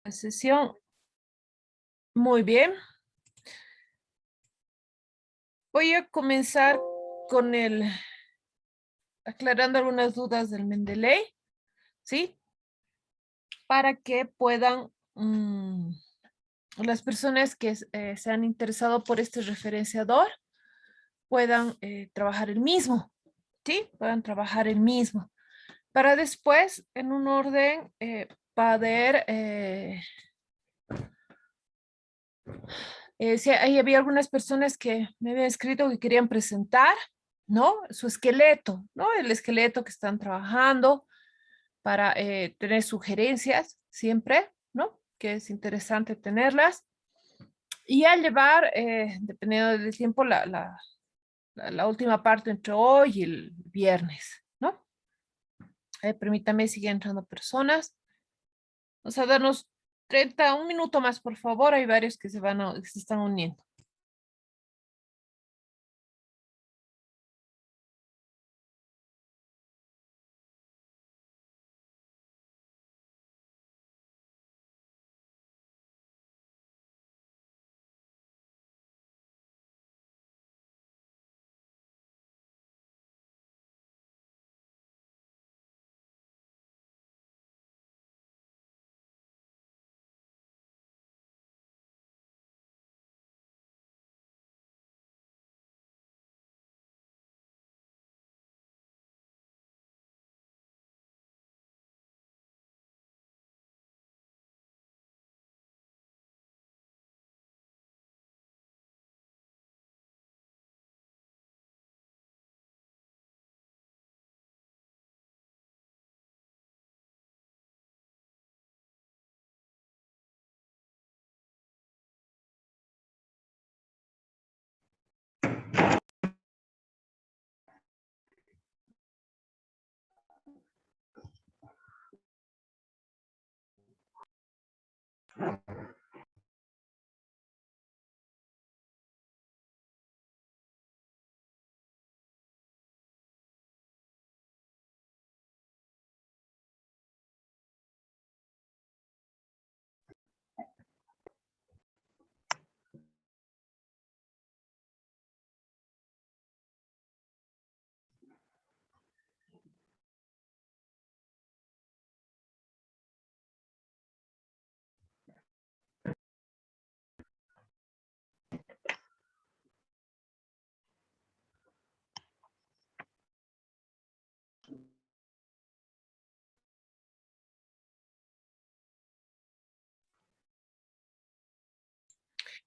La sesión. Muy bien. Voy a comenzar con aclarando algunas dudas del Mendeley, ¿sí? Para que puedan, las personas que se han interesado por este referenciador puedan trabajar el mismo, ¿sí? Puedan trabajar el mismo. Para después, en un orden, poder sí, ahí había algunas personas que me habían escrito que querían presentar, ¿no? Su esqueleto, ¿no? El esqueleto que están trabajando para tener sugerencias siempre, ¿no? Que es interesante tenerlas. Y al llevar, dependiendo del tiempo, la última parte entre hoy y el viernes, ¿no? Permítame, siguen entrando personas. Vamos a darnos 30, un minuto más, por favor. Hay varios que que se están uniendo.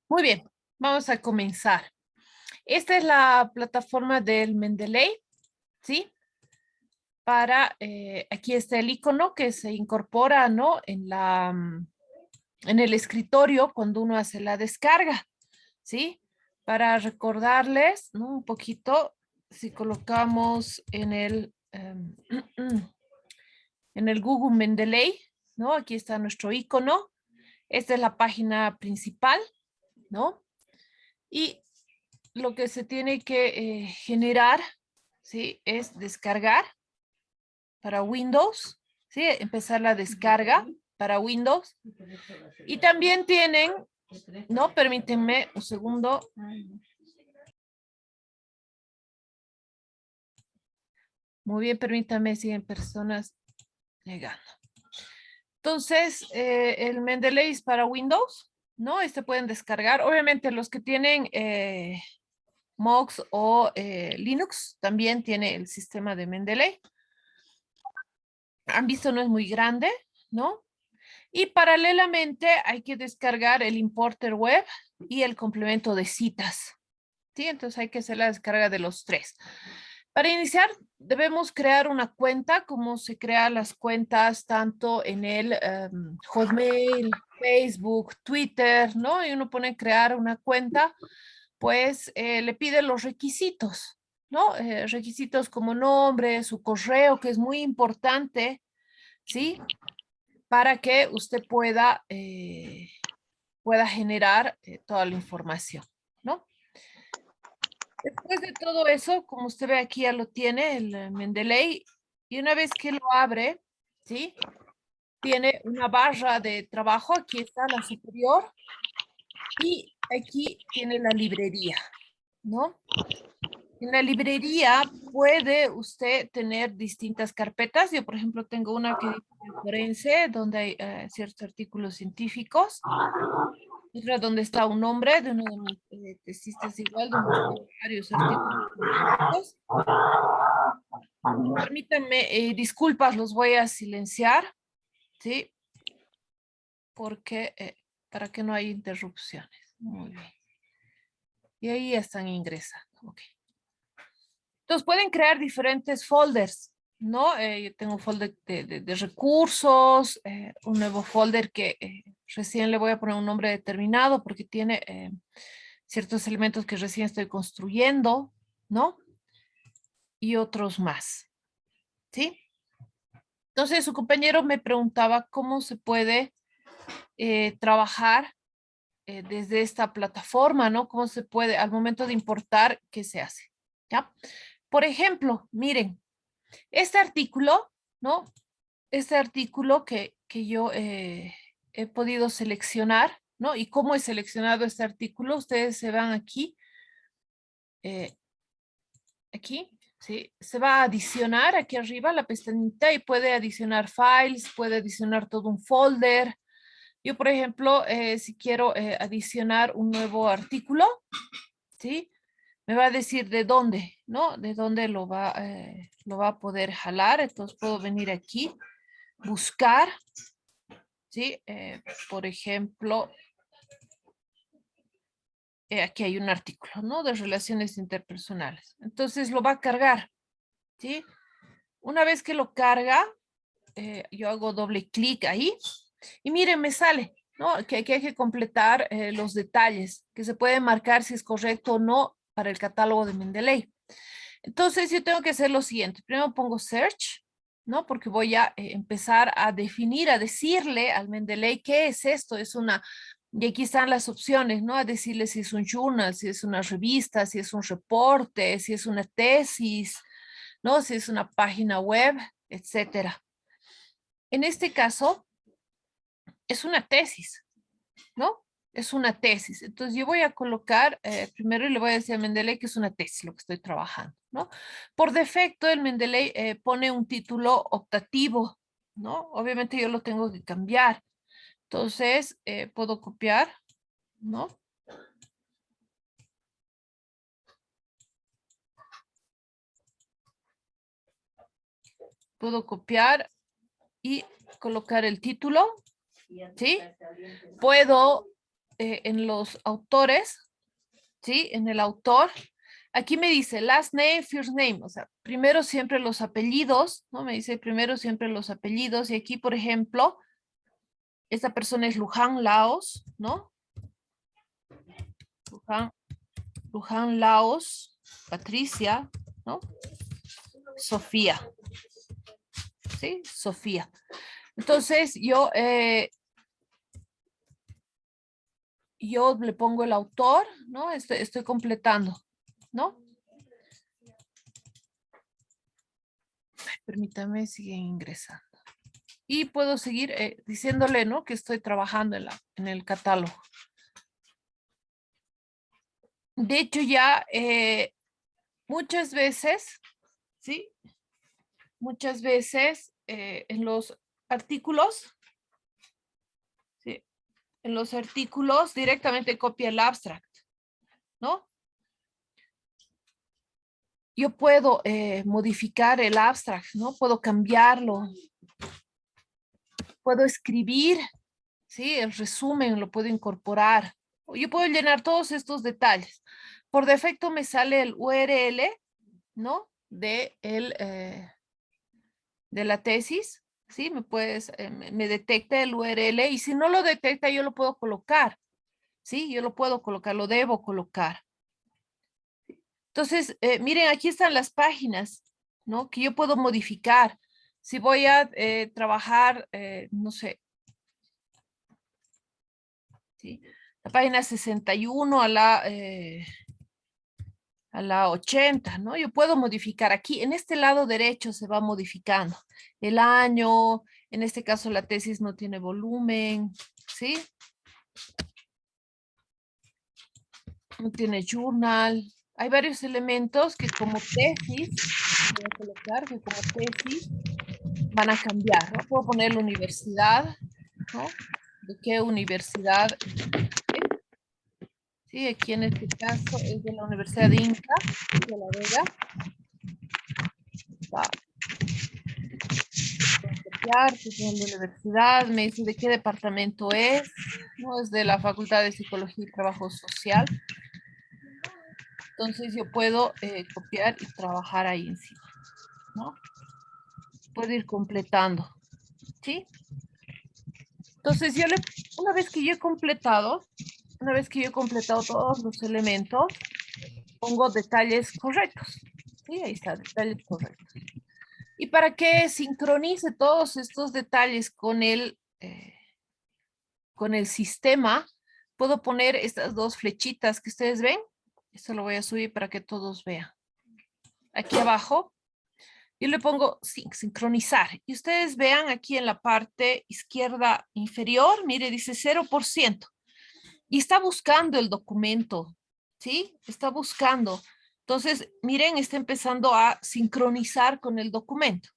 Muy bien, vamos a comenzar. Esta es la plataforma del Mendeley, ¿sí? Aquí está el icono que se incorpora, ¿no? En el escritorio cuando uno hace la descarga, ¿sí? Para recordarles, ¿no? Un poquito, si colocamos en el Google Mendeley, ¿no? Aquí está nuestro icono. Esta es la página principal, ¿no? Y lo que se tiene que generar, ¿sí? Es descargar para Windows, ¿sí? Empezar la descarga para Windows. Y también tienen, no, permítanme un segundo. Muy bien, permítanme, siguen personas llegando. Entonces, el Mendeley es para Windows, ¿no? Pueden descargar. Obviamente los que tienen MOX o Linux también tiene el sistema de Mendeley. Han visto, no es muy grande, ¿no? Y paralelamente hay que descargar el importer web y el complemento de citas, ¿sí? Entonces hay que hacer la descarga de los tres. Para iniciar, debemos crear una cuenta, como se crean las cuentas tanto en el Hotmail, Facebook, Twitter, ¿no? Y uno pone crear una cuenta, pues le pide los requisitos, ¿no? Requisitos como nombre, su correo, que es muy importante, ¿sí? Para que usted pueda generar toda la información, ¿no? Después de todo eso, como usted ve aquí, ya lo tiene el Mendeley, y una vez que lo abre, ¿sí? tiene una barra de trabajo, aquí está la superior, y aquí tiene la librería, ¿no? En la librería puede usted tener distintas carpetas. Yo, por ejemplo, tengo una que dice forense, donde hay ciertos artículos científicos. Otra donde está un nombre de uno de mis tesistas igual, donde están varios artículos científicos. Permítanme, disculpas, los voy a silenciar, ¿sí? Porque, para que no haya interrupciones. Muy bien. Y ahí ya están ingresando. Ok. Entonces pueden crear diferentes folders, ¿no? Yo tengo un folder de recursos, un nuevo folder que recién le voy a poner un nombre determinado porque tiene ciertos elementos que recién estoy construyendo, ¿no? Y otros más, ¿sí? Entonces su compañero me preguntaba cómo se puede trabajar desde esta plataforma, ¿no? ¿Cómo se puede, al momento de importar, qué se hace? ¿Ya? Por ejemplo, miren, este artículo, ¿no? Este artículo que yo he podido seleccionar, ¿no? ¿Y cómo he seleccionado este artículo? Ustedes se van aquí, eh, aquí, ¿sí? Se va a adicionar aquí arriba la pestañita y puede adicionar files, puede adicionar todo un folder. Yo, por ejemplo, si quiero adicionar un nuevo artículo, ¿sí? Me va a decir de dónde, ¿no? De dónde lo va a poder jalar. Entonces puedo venir aquí, buscar, ¿sí? Por ejemplo, aquí hay un artículo, ¿no? De relaciones interpersonales. Entonces lo va a cargar, ¿sí? Una vez que lo carga, yo hago doble clic ahí y miren, me sale, ¿no? Que hay que completar los detalles, que se puede marcar si es correcto o no para el catálogo de Mendeley. Entonces yo tengo que hacer lo siguiente. Primero pongo search, ¿no? Porque voy a empezar a definir, a decirle al Mendeley qué es esto. Es una, y aquí están las opciones, ¿no? A decirle si es un journal, si es una revista, si es un reporte, si es una tesis, ¿no? Si es una página web, etcétera. En este caso, es una tesis, ¿no? Es una tesis. Entonces yo voy a colocar, primero le voy a decir a Mendeley que es una tesis lo que estoy trabajando, ¿no? Por defecto el Mendeley pone un título optativo, ¿no? Obviamente yo lo tengo que cambiar. Entonces puedo copiar, ¿no? Puedo copiar y colocar el título, ¿sí? Puedo en los autores, ¿sí? En el autor, aquí me dice last name, first name, o sea, primero siempre los apellidos, ¿no? Me dice primero siempre los apellidos y aquí, por ejemplo, esta persona es Luján Laos, ¿no? Luján Laos, Patricia, ¿no? Sofía, ¿sí? Sofía. Entonces, yo le pongo el autor, ¿no? Estoy completando, ¿no? Permítame, siguen ingresando. Y puedo seguir diciéndole, ¿no? Que estoy trabajando en el catálogo. De hecho, ya muchas veces, ¿sí? Muchas veces en los artículos, ¿sí? En los artículos directamente copia el abstract, ¿no? Yo puedo modificar el abstract, ¿no? Puedo cambiarlo, puedo escribir, ¿sí? El resumen lo puedo incorporar. Yo puedo llenar todos estos detalles. Por defecto me sale el URL, ¿no? De la tesis, ¿sí? Me detecta el URL y si no lo detecta yo lo puedo colocar, ¿sí? Yo lo puedo colocar, lo debo colocar. Entonces, miren, aquí están las páginas, ¿no? Que yo puedo modificar. Si voy a trabajar, no sé, ¿sí? La página 61 a la 80, ¿no? Yo puedo modificar aquí, en este lado derecho se va modificando el año, En este caso la tesis no tiene volumen, ¿sí? No tiene journal. Hay varios elementos que como tesis, voy a colocar que como tesis van a cambiar, ¿no? Puedo poner la universidad, ¿no? ¿De qué universidad? Sí, aquí en este caso es de la Universidad de Inca, de La Vega. Va a copiar, que es de la universidad, me dice de qué departamento es, ¿no? Es de la Facultad de Psicología y Trabajo Social. Entonces yo puedo copiar y trabajar ahí encima, ¿no? Puedo ir completando, ¿sí? Entonces una vez que yo he completado, todos los elementos, pongo detalles correctos. Sí, ahí está, detalles correctos. Y para que sincronice todos estos detalles con el sistema, puedo poner estas dos flechitas que ustedes ven. Esto lo voy a subir para que todos vean. Aquí abajo, yo le pongo sincronizar. Y ustedes vean aquí en la parte izquierda inferior, mire, dice 0%. Y está buscando el documento, ¿sí? Está buscando. Entonces, miren, está empezando a sincronizar con el documento.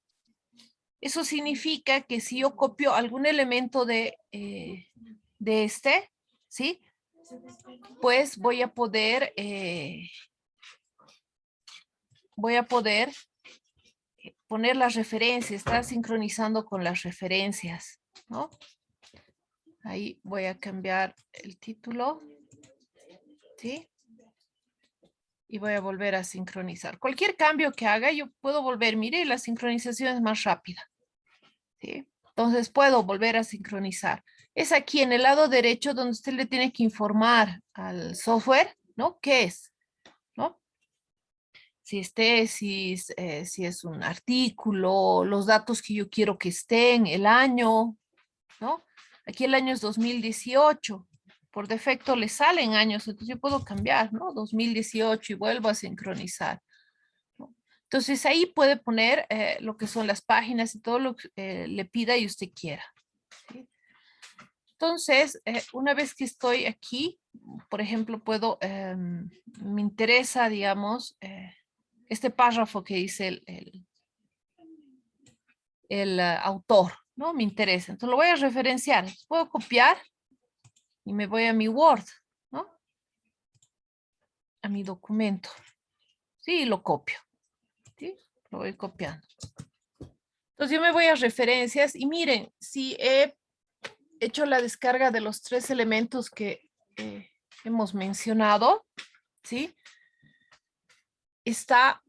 Eso significa que si yo copio algún elemento de este, ¿sí? Pues voy a poder poner las referencias, está sincronizando con las referencias, ¿no? Ahí voy a cambiar el título, ¿sí? Y voy a volver a sincronizar. Cualquier cambio que haga, yo puedo volver, mire, la sincronización es más rápida, ¿sí? Entonces puedo volver a sincronizar. Es aquí en el lado derecho donde usted le tiene que informar al software, ¿no? ¿Qué es? ¿No? Si es tesis, si es un artículo, los datos que yo quiero que estén, el año, ¿no? Aquí el año es 2018. Por defecto le salen años, entonces yo puedo cambiar, ¿no? 2018 y vuelvo a sincronizar, ¿no? Entonces ahí puede poner lo que son las páginas y todo lo que le pida y usted quiera, ¿sí? Entonces, una vez que estoy aquí, por ejemplo, me interesa, digamos, este párrafo que dice el autor, ¿no? Me interesa. Entonces lo voy a referenciar. Puedo copiar y me voy a mi Word, ¿no? A mi documento. Sí, lo copio. ¿Sí? Lo voy copiando. Entonces yo me voy a referencias y miren, si he hecho la descarga de los 3 elementos que hemos mencionado, ¿sí? Está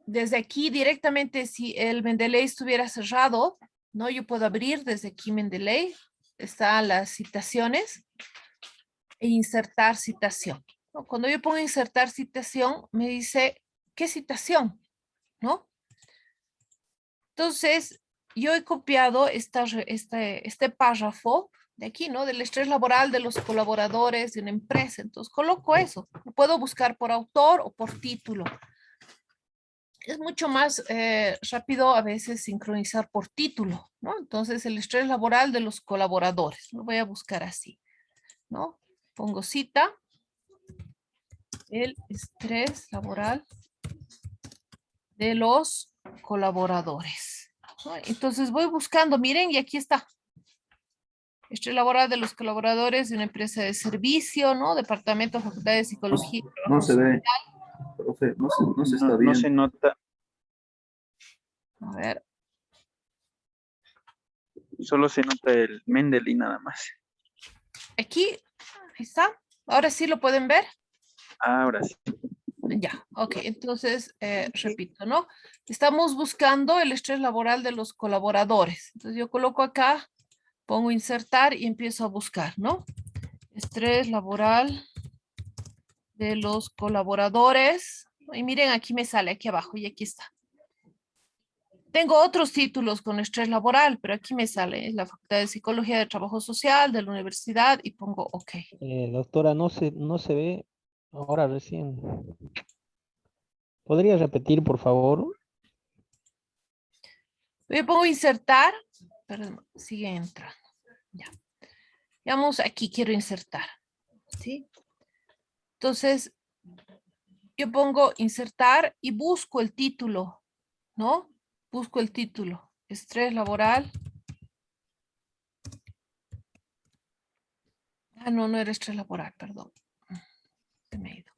desde aquí directamente, si el Mendeley estuviera cerrado, ¿no? Yo puedo abrir desde aquí Mendeley, están las citaciones e insertar citación, ¿no? Cuando yo pongo insertar citación, me dice, ¿qué citación? ¿No? Entonces, yo he copiado este párrafo de aquí, ¿no? Del estrés laboral de los colaboradores de una empresa. Entonces, coloco eso. Puedo buscar por autor o por título. Es mucho más rápido a veces sincronizar por título, ¿no? Entonces, el estrés laboral de los colaboradores. Lo voy a buscar así, ¿no? Pongo cita. El estrés laboral de los colaboradores, ¿no? Entonces voy buscando, miren, y aquí está. Estrés laboral de los colaboradores de una empresa de servicio, ¿no? Departamento, Facultad de Psicología y No Trabajo se Social. ve, profe, no se está No se viendo. nota, A ver, solo se nota el Mendel y nada más. aquí, ahí está. Ahora sí lo pueden ver. Ahora sí. Ya, ok, entonces repito, ¿no? Estamos buscando el estrés laboral de los colaboradores. Entonces yo coloco acá, pongo insertar y empiezo a buscar, ¿no? Estrés laboral de los colaboradores. Y miren, aquí me sale, aquí abajo, y aquí está. Tengo otros títulos con estrés laboral, pero aquí me sale, es la Facultad de Psicología de Trabajo Social de la universidad y pongo OK. Doctora, no se ve ahora recién. ¿Podría repetir, por favor? Yo pongo insertar perdón, sigue entrando. Ya. Veamos, aquí quiero insertar. ¿Sí? Entonces, yo pongo insertar y busco el título, ¿no? Busco el título. Estrés laboral. Ah, no, no era estrés laboral, perdón. Se me ha ido.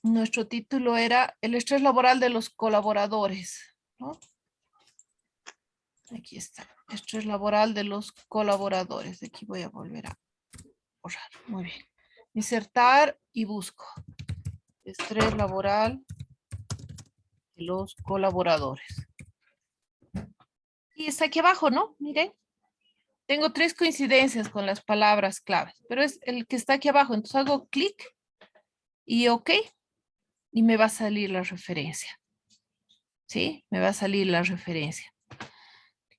Nuestro título era el estrés laboral de los colaboradores, ¿no? Aquí está, estrés laboral de los colaboradores. Aquí voy a volver a borrar. Muy bien. Insertar y busco. Estrés laboral de los colaboradores. Y está aquí abajo, ¿no? Miren. Tengo 3 coincidencias con las palabras claves, pero es el que está aquí abajo. Entonces hago clic y OK. Y me va a salir la referencia. ¿Sí? Me va a salir la referencia.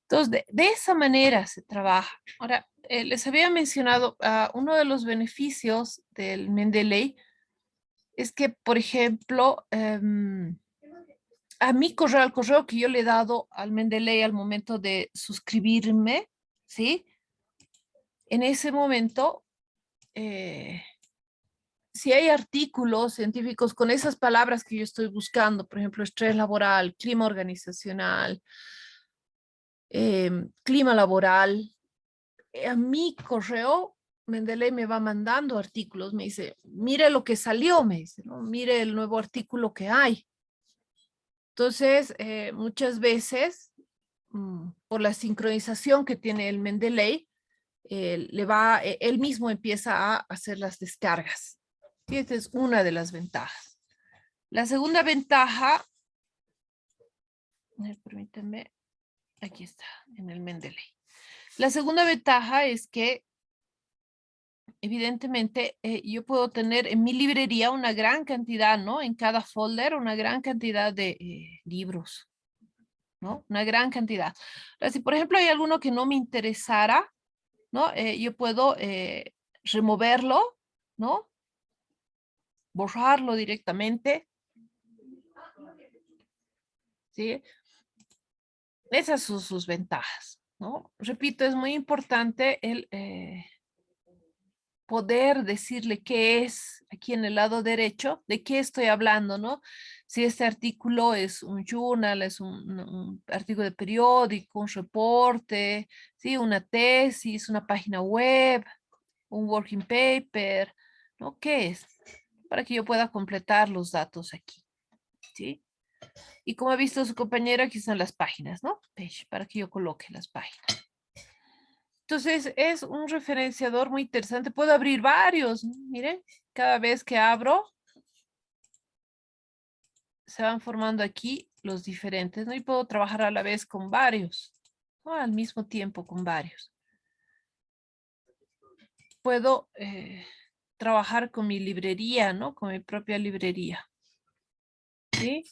Entonces, de esa manera se trabaja. Ahora, les había mencionado, uno de los beneficios del Mendeley es que, por ejemplo, a mi correo, al correo que yo le he dado al Mendeley al momento de suscribirme, ¿sí? En ese momento, si hay artículos científicos con esas palabras que yo estoy buscando, por ejemplo, estrés laboral, clima organizacional, clima laboral, a mi correo, Mendeley me va mandando artículos, me dice, mire lo que salió, me dice, ¿no? Mire el nuevo artículo que hay. Entonces, muchas veces, por la sincronización que tiene el Mendeley, él mismo empieza a hacer las descargas. Y esta es una de las ventajas. La segunda ventaja, permítanme, aquí está, en el Mendeley. La segunda ventaja es que evidentemente, yo puedo tener en mi librería una gran cantidad, ¿no? En cada folder, una gran cantidad de libros, ¿no? Una gran cantidad. Ahora, si, por ejemplo, hay alguno que no me interesara, ¿no? Yo puedo removerlo, ¿no? Borrarlo directamente, ¿sí? Esas son sus ventajas, ¿no? Repito, es muy importante el poder decirle qué es aquí en el lado derecho, de qué estoy hablando, ¿no? Si este artículo es un journal, es un artículo de periódico, un reporte, ¿sí? Una tesis, una página web, un working paper, ¿no? ¿Qué es? Para que yo pueda completar los datos aquí, ¿sí? Y como ha visto su compañero, aquí están las páginas, ¿no? Page, para que yo coloque las páginas. Entonces, es un referenciador muy interesante. Puedo abrir varios, ¿no? Miren, cada vez que abro, se van formando aquí los diferentes, ¿no? Y puedo trabajar a la vez con varios, ¿no? Al mismo tiempo con varios. Puedo trabajar con mi librería, ¿no? Con mi propia librería. ¿Sí?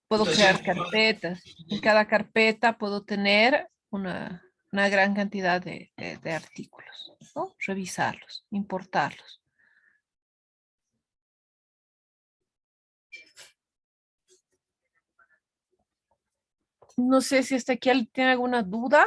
Puedo crear carpetas. En cada carpeta puedo tener una gran cantidad de artículos, ¿no? Revisarlos, importarlos. No sé si hasta aquí alguien tiene alguna duda.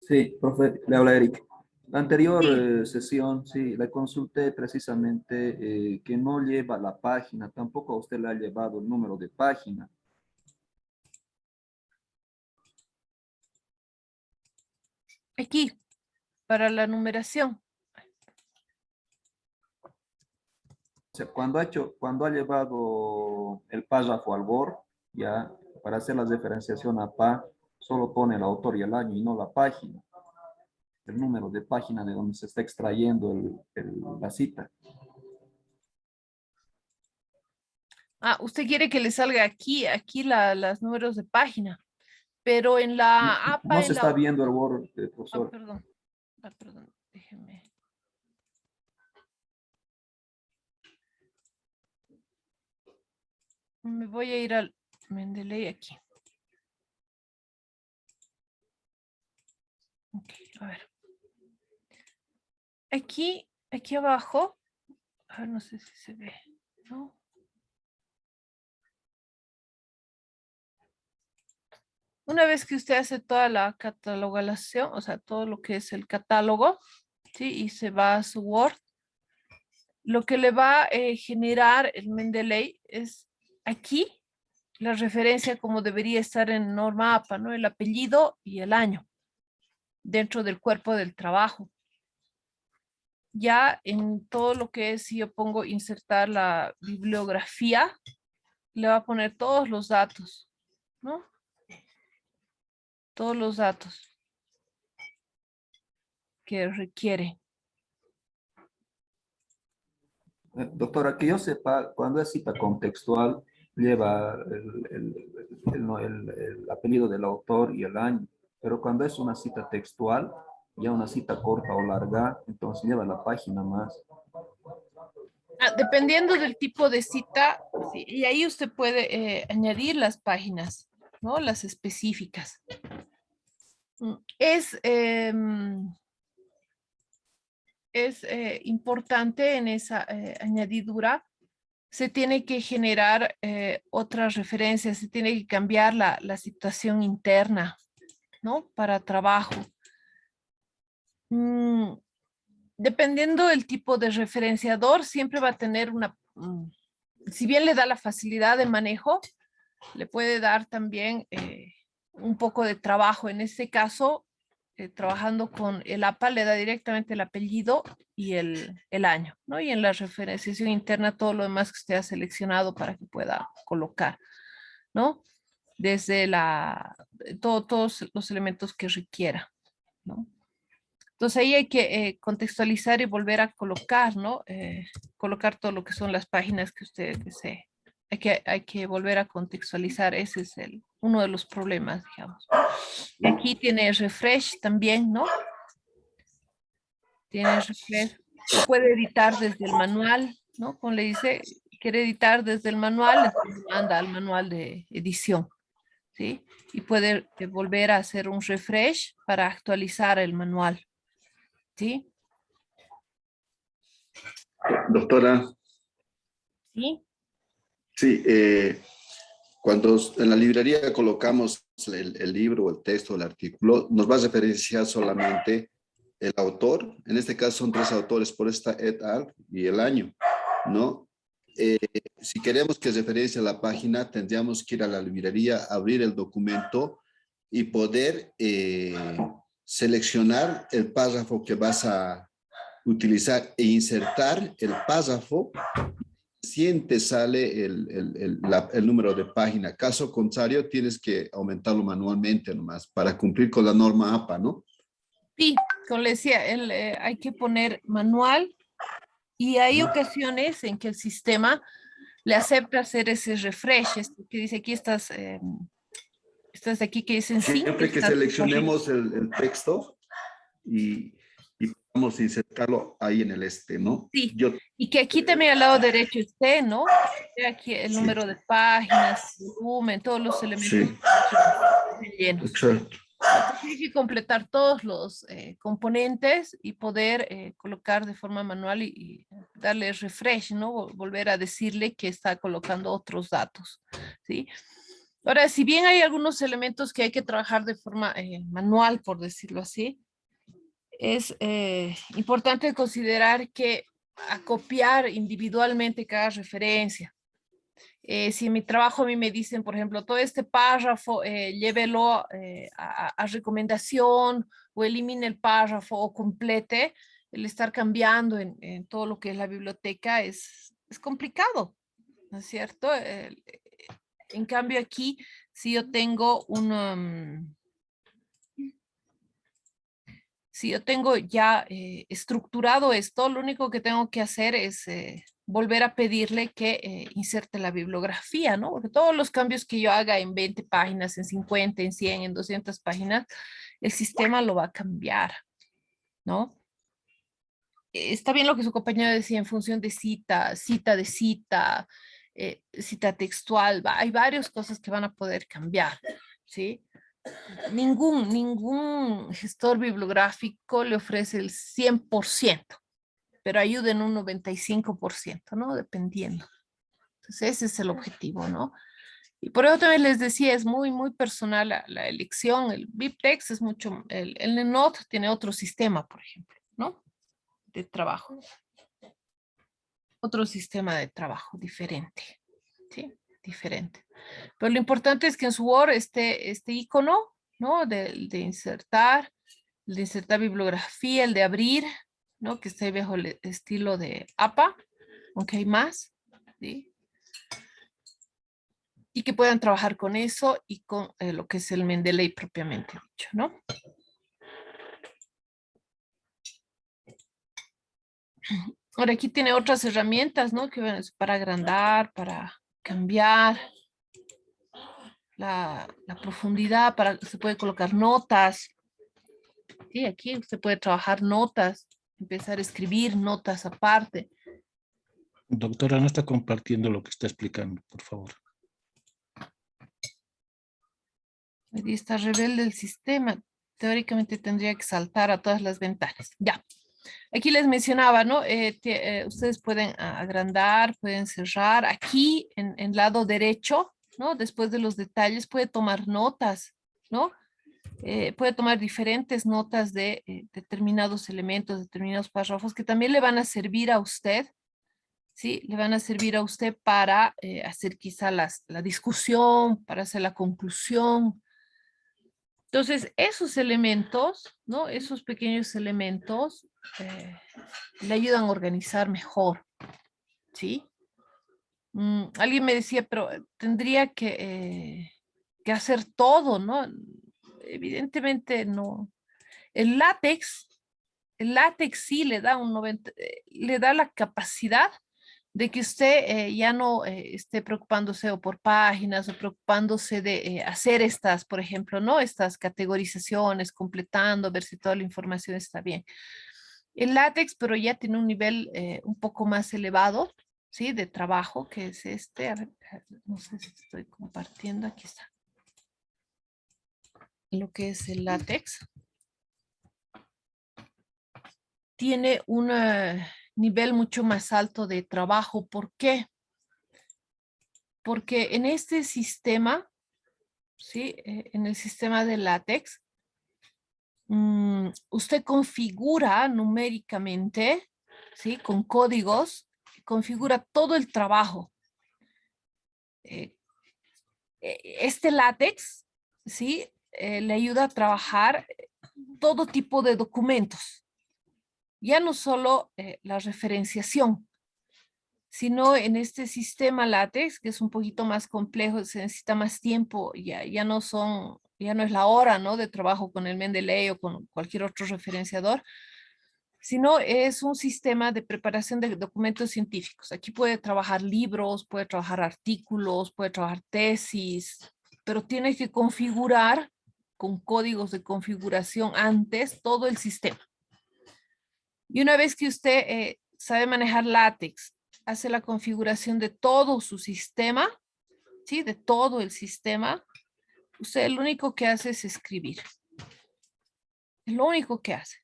Sí, profe, le habla Eric. La anterior Sí. sesión, sí, le consulté precisamente que no lleva la página, tampoco a usted le ha llevado el número de página. Aquí, para la numeración. O sea, cuando ha llevado el párrafo al Word, ya, para hacer la diferenciación a PA, solo pone el autor y el año y no la página, el número de página de donde se está extrayendo la cita. Ah, usted quiere que le salga aquí las números de página, pero en No, la no APA, se está viendo el Word, profesor. perdón. Perdón, déjeme. Me voy a ir al Mendeley aquí. Ok, a ver. Aquí abajo, a ver, no sé si se ve, ¿no? Una vez que usted hace toda la catalogación, o sea, todo lo que es el catálogo, ¿sí? Y se va a su Word, lo que le va a generar el Mendeley es aquí la referencia como debería estar en norma APA, ¿no? El apellido y el año dentro del cuerpo del trabajo. Ya en todo lo que es, si yo pongo insertar la bibliografía, le va a poner todos los datos, ¿no? Todos los datos que requiere. Doctora, que yo sepa, cuando es cita contextual, lleva el apellido del autor y el año, pero cuando es una cita textual, ya una cita corta o larga, entonces lleva la página más. Dependiendo del tipo de cita, sí, y ahí usted puede añadir las páginas, ¿no? Las específicas. Es importante en esa añadidura, se tiene que generar otras referencias, se tiene que cambiar la situación interna, ¿no? Para trabajo. Dependiendo del tipo de referenciador, siempre va a tener si bien le da la facilidad de manejo, le puede dar también un poco de trabajo. En este caso, trabajando con el APA, le da directamente el apellido y el año, ¿no? Y en la referenciación interna, todo lo demás que usted ha seleccionado para que pueda colocar, ¿no? Desde todos los elementos que requiera, ¿no? Entonces ahí hay que contextualizar y volver a colocar, ¿no? Colocar todo lo que son las páginas que usted desee. Hay que volver a contextualizar, ese es uno de los problemas, digamos. Y aquí tiene refresh también, ¿no? Tiene refresh. Se puede editar desde el manual, ¿no? Como le dice, quiere editar desde el manual, entonces manda al manual de edición, ¿sí? Y puede volver a hacer un refresh para actualizar el manual, ¿sí? Doctora, ¿Sí? sí, cuando en la librería colocamos el libro, el texto, el artículo, nos va a referenciar solamente el autor. En este caso son 3 autores, por esta et al y el año, ¿no? Si queremos que referencie a la página, tendríamos que ir a la librería, abrir el documento y poder seleccionar el párrafo que vas a utilizar e insertar el párrafo. Si te sale el número de página. Caso contrario, tienes que aumentarlo manualmente nomás para cumplir con la norma APA, ¿no? Sí, como le decía, hay que poner manual y hay ocasiones en que el sistema le acepta hacer ese refresh, esto que dice aquí estas de aquí que dicen sí. Siempre que seleccionemos el texto y vamos a insertarlo ahí en el ¿no? Sí, y que aquí también al lado derecho esté, ¿no? Aquí el número de páginas, volumen, todos los elementos llenos. Exacto. Entonces hay que completar todos los componentes y poder colocar de forma manual y darle refresh, ¿no? Volver a decirle que está colocando otros datos, ¿sí? Ahora, si bien hay algunos elementos que hay que trabajar de forma manual, por decirlo así, es importante considerar que acopiar individualmente cada referencia. Si en mi trabajo a mí me dicen, por ejemplo, todo este párrafo, llévelo a recomendación o elimine el párrafo o complete, el estar cambiando en todo lo que es la biblioteca es complicado, ¿no es cierto? En cambio aquí, si yo tengo si yo tengo ya estructurado esto, lo único que tengo que hacer es volver a pedirle que inserte la bibliografía, ¿no? Porque todos los cambios que yo haga en 20 páginas, en 50, en 100, en 200 páginas, el sistema lo va a cambiar, ¿no? Está bien lo que su compañero decía en función de cita, cita de cita, cita textual, hay varias cosas que van a poder cambiar, ¿sí? Ningún gestor bibliográfico le ofrece el 100%, pero ayuda en un 95%, ¿no? Dependiendo. Entonces, ese es el objetivo, ¿no? Y por eso también les decía, es muy, muy personal la elección. El BibTeX es mucho, el Note tiene otro sistema, por ejemplo, ¿no? De trabajo. Otro sistema de trabajo diferente, ¿sí? Diferente. Pero lo importante es que en su Word este icono, ¿no? De insertar bibliografía, el de abrir, ¿no? Que esté bajo el estilo de APA, aunque hay más, ¿sí? Y que puedan trabajar con eso y con lo que es el Mendeley propiamente dicho, ¿no? Ahora aquí tiene otras herramientas, ¿no? Que bueno, es para agrandar, para cambiar la profundidad, se puede colocar notas. Sí, aquí usted puede trabajar notas, empezar a escribir notas aparte. Doctora, no está compartiendo lo que está explicando, por favor. Ahí está rebelde el sistema. Teóricamente tendría que saltar a todas las ventanas. Ya. Aquí les mencionaba, ¿no? Ustedes pueden agrandar, pueden cerrar. Aquí en lado derecho, ¿no? Después de los detalles, puede tomar notas, ¿no? Puede tomar diferentes notas de determinados elementos, determinados párrafos que también le van a servir a usted, ¿sí? Le van a servir a usted para hacer quizá la discusión, para hacer la conclusión. Entonces, esos elementos, ¿no? Esos pequeños elementos le ayudan a organizar mejor, ¿sí? Alguien me decía, pero tendría que hacer todo, ¿no? Evidentemente no. El látex sí le da le da la capacidad de que usted ya no esté preocupándose o por páginas o preocupándose de hacer estas, por ejemplo, ¿no? Estas categorizaciones, completando, ver si toda la información está bien. El látex, pero ya tiene un nivel un poco más elevado, ¿sí? De trabajo, que es este. A ver, no sé si estoy compartiendo, aquí está. Lo que es el látex. Tiene un nivel mucho más alto de trabajo. ¿Por qué? Porque en este sistema, ¿sí? En el sistema de látex, usted configura numéricamente, ¿sí? Con códigos, configura todo el trabajo. Este látex, ¿sí? Le ayuda a trabajar todo tipo de documentos. Ya no solo la referenciación, sino en este sistema látex, que es un poquito más complejo, se necesita más tiempo, ya no es la hora, ¿no? De trabajo con el Mendeley o con cualquier otro referenciador, sino es un sistema de preparación de documentos científicos. Aquí puede trabajar libros, puede trabajar artículos, puede trabajar tesis, pero tiene que configurar con códigos de configuración antes todo el sistema. Y una vez que usted sabe manejar látex, hace la configuración de todo su sistema, ¿sí? De todo el sistema, usted lo único que hace es escribir. Es lo único que hace,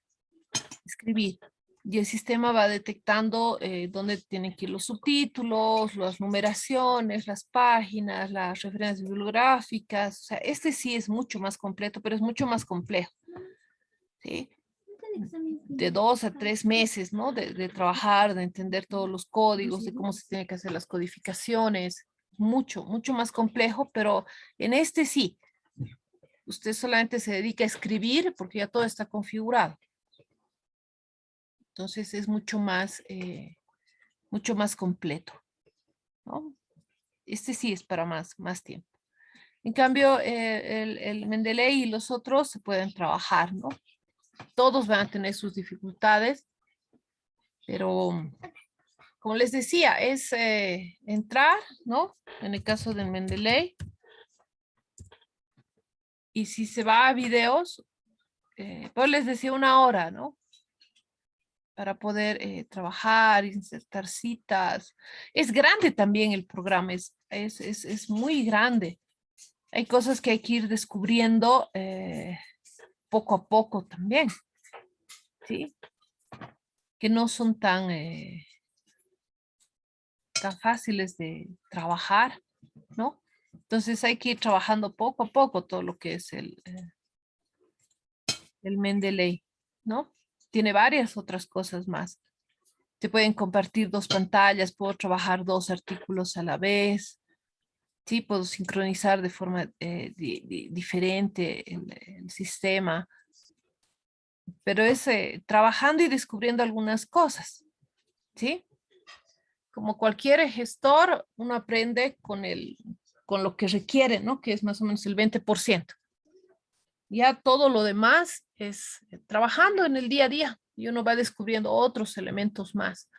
escribir. Y el sistema va detectando dónde tienen que ir los subtítulos, las numeraciones, las páginas, las referencias bibliográficas. O sea, este sí es mucho más completo, pero es mucho más complejo. ¿Sí? De 2 a 3 meses, ¿no? De trabajar, de entender todos los códigos, de cómo se tienen que hacer las codificaciones. Mucho, mucho más complejo, pero en este sí. Usted solamente se dedica a escribir porque ya todo está configurado. Entonces es mucho más completo, ¿no? Este sí es para más tiempo. En cambio, el Mendeley y los otros se pueden trabajar, ¿no? Todos van a tener sus dificultades, pero como les decía, es entrar, ¿no? En el caso del Mendeley. Y si se va a videos, pues les decía 1 hora, ¿no? Para poder trabajar, insertar citas. Es grande también el programa, es muy grande. Hay cosas que hay que ir descubriendo poco a poco también, ¿sí? Que no son tan fáciles de trabajar, ¿no? Entonces hay que ir trabajando poco a poco todo lo que es el Mendeley, ¿no? Tiene varias otras cosas más. Se pueden compartir 2 pantallas, puedo trabajar 2 artículos a la vez. Sí, puedo sincronizar de forma diferente el sistema. Pero es trabajando y descubriendo algunas cosas, ¿sí? Como cualquier gestor, uno aprende con lo que requiere, ¿no? Que es más o menos el 20%. Ya todo lo demás es trabajando en el día a día y uno va descubriendo otros elementos más.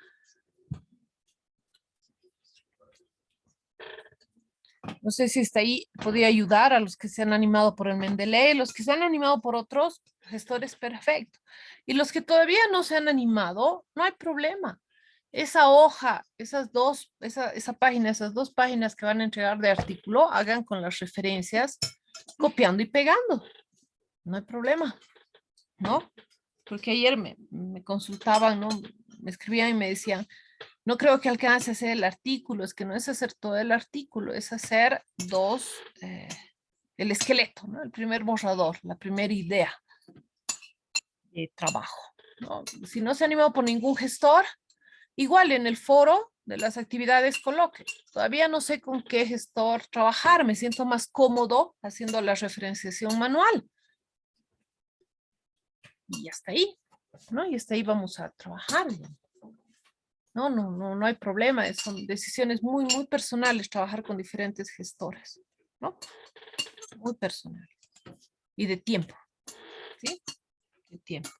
No sé si está ahí, podría ayudar a los que se han animado por el Mendeley, los que se han animado por otros gestores, perfecto. Y los que todavía no se han animado, no hay problema. Esa hoja, esa página, esas 2 páginas que van a entregar de artículo, hagan con las referencias, copiando y pegando. No hay problema, ¿no? Porque ayer me consultaban, ¿no? Me escribían y me decían, no creo que alcance a hacer el artículo, es que no es hacer todo el artículo, es hacer el esqueleto, ¿no? El primer borrador, la primera idea de trabajo, ¿no? Si no se ha animado por ningún gestor, igual en el foro de las actividades coloque. Todavía no sé con qué gestor trabajar, me siento más cómodo haciendo la referenciación manual. Y hasta ahí, ¿no? Y hasta ahí vamos a trabajar. No hay problema, son decisiones muy, muy personales trabajar con diferentes gestores, ¿no? Muy personal. Y de tiempo, ¿sí? De tiempo.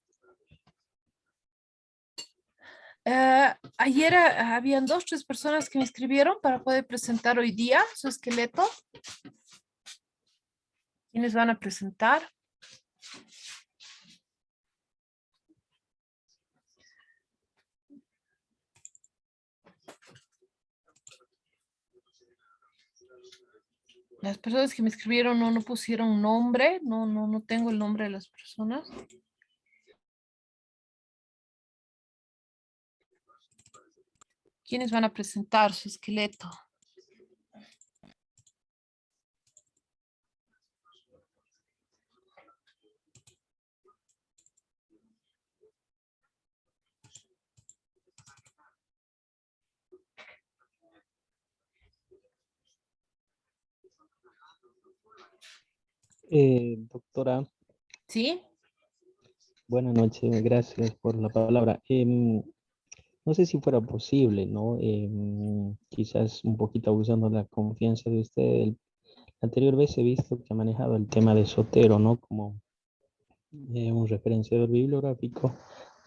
Ayer habían 2, 3 personas que me escribieron para poder presentar hoy día su esqueleto. ¿Quiénes van a presentar? Las personas que me escribieron no pusieron nombre, no tengo el nombre de las personas. ¿Quiénes van a presentar su esqueleto? Doctora, ¿Sí? buenas noches, gracias por la palabra. No sé si fuera posible, ¿no? Quizás un poquito abusando de la confianza de usted. La anterior vez he visto que ha manejado el tema de Sotero, ¿no? Como un referenciador bibliográfico.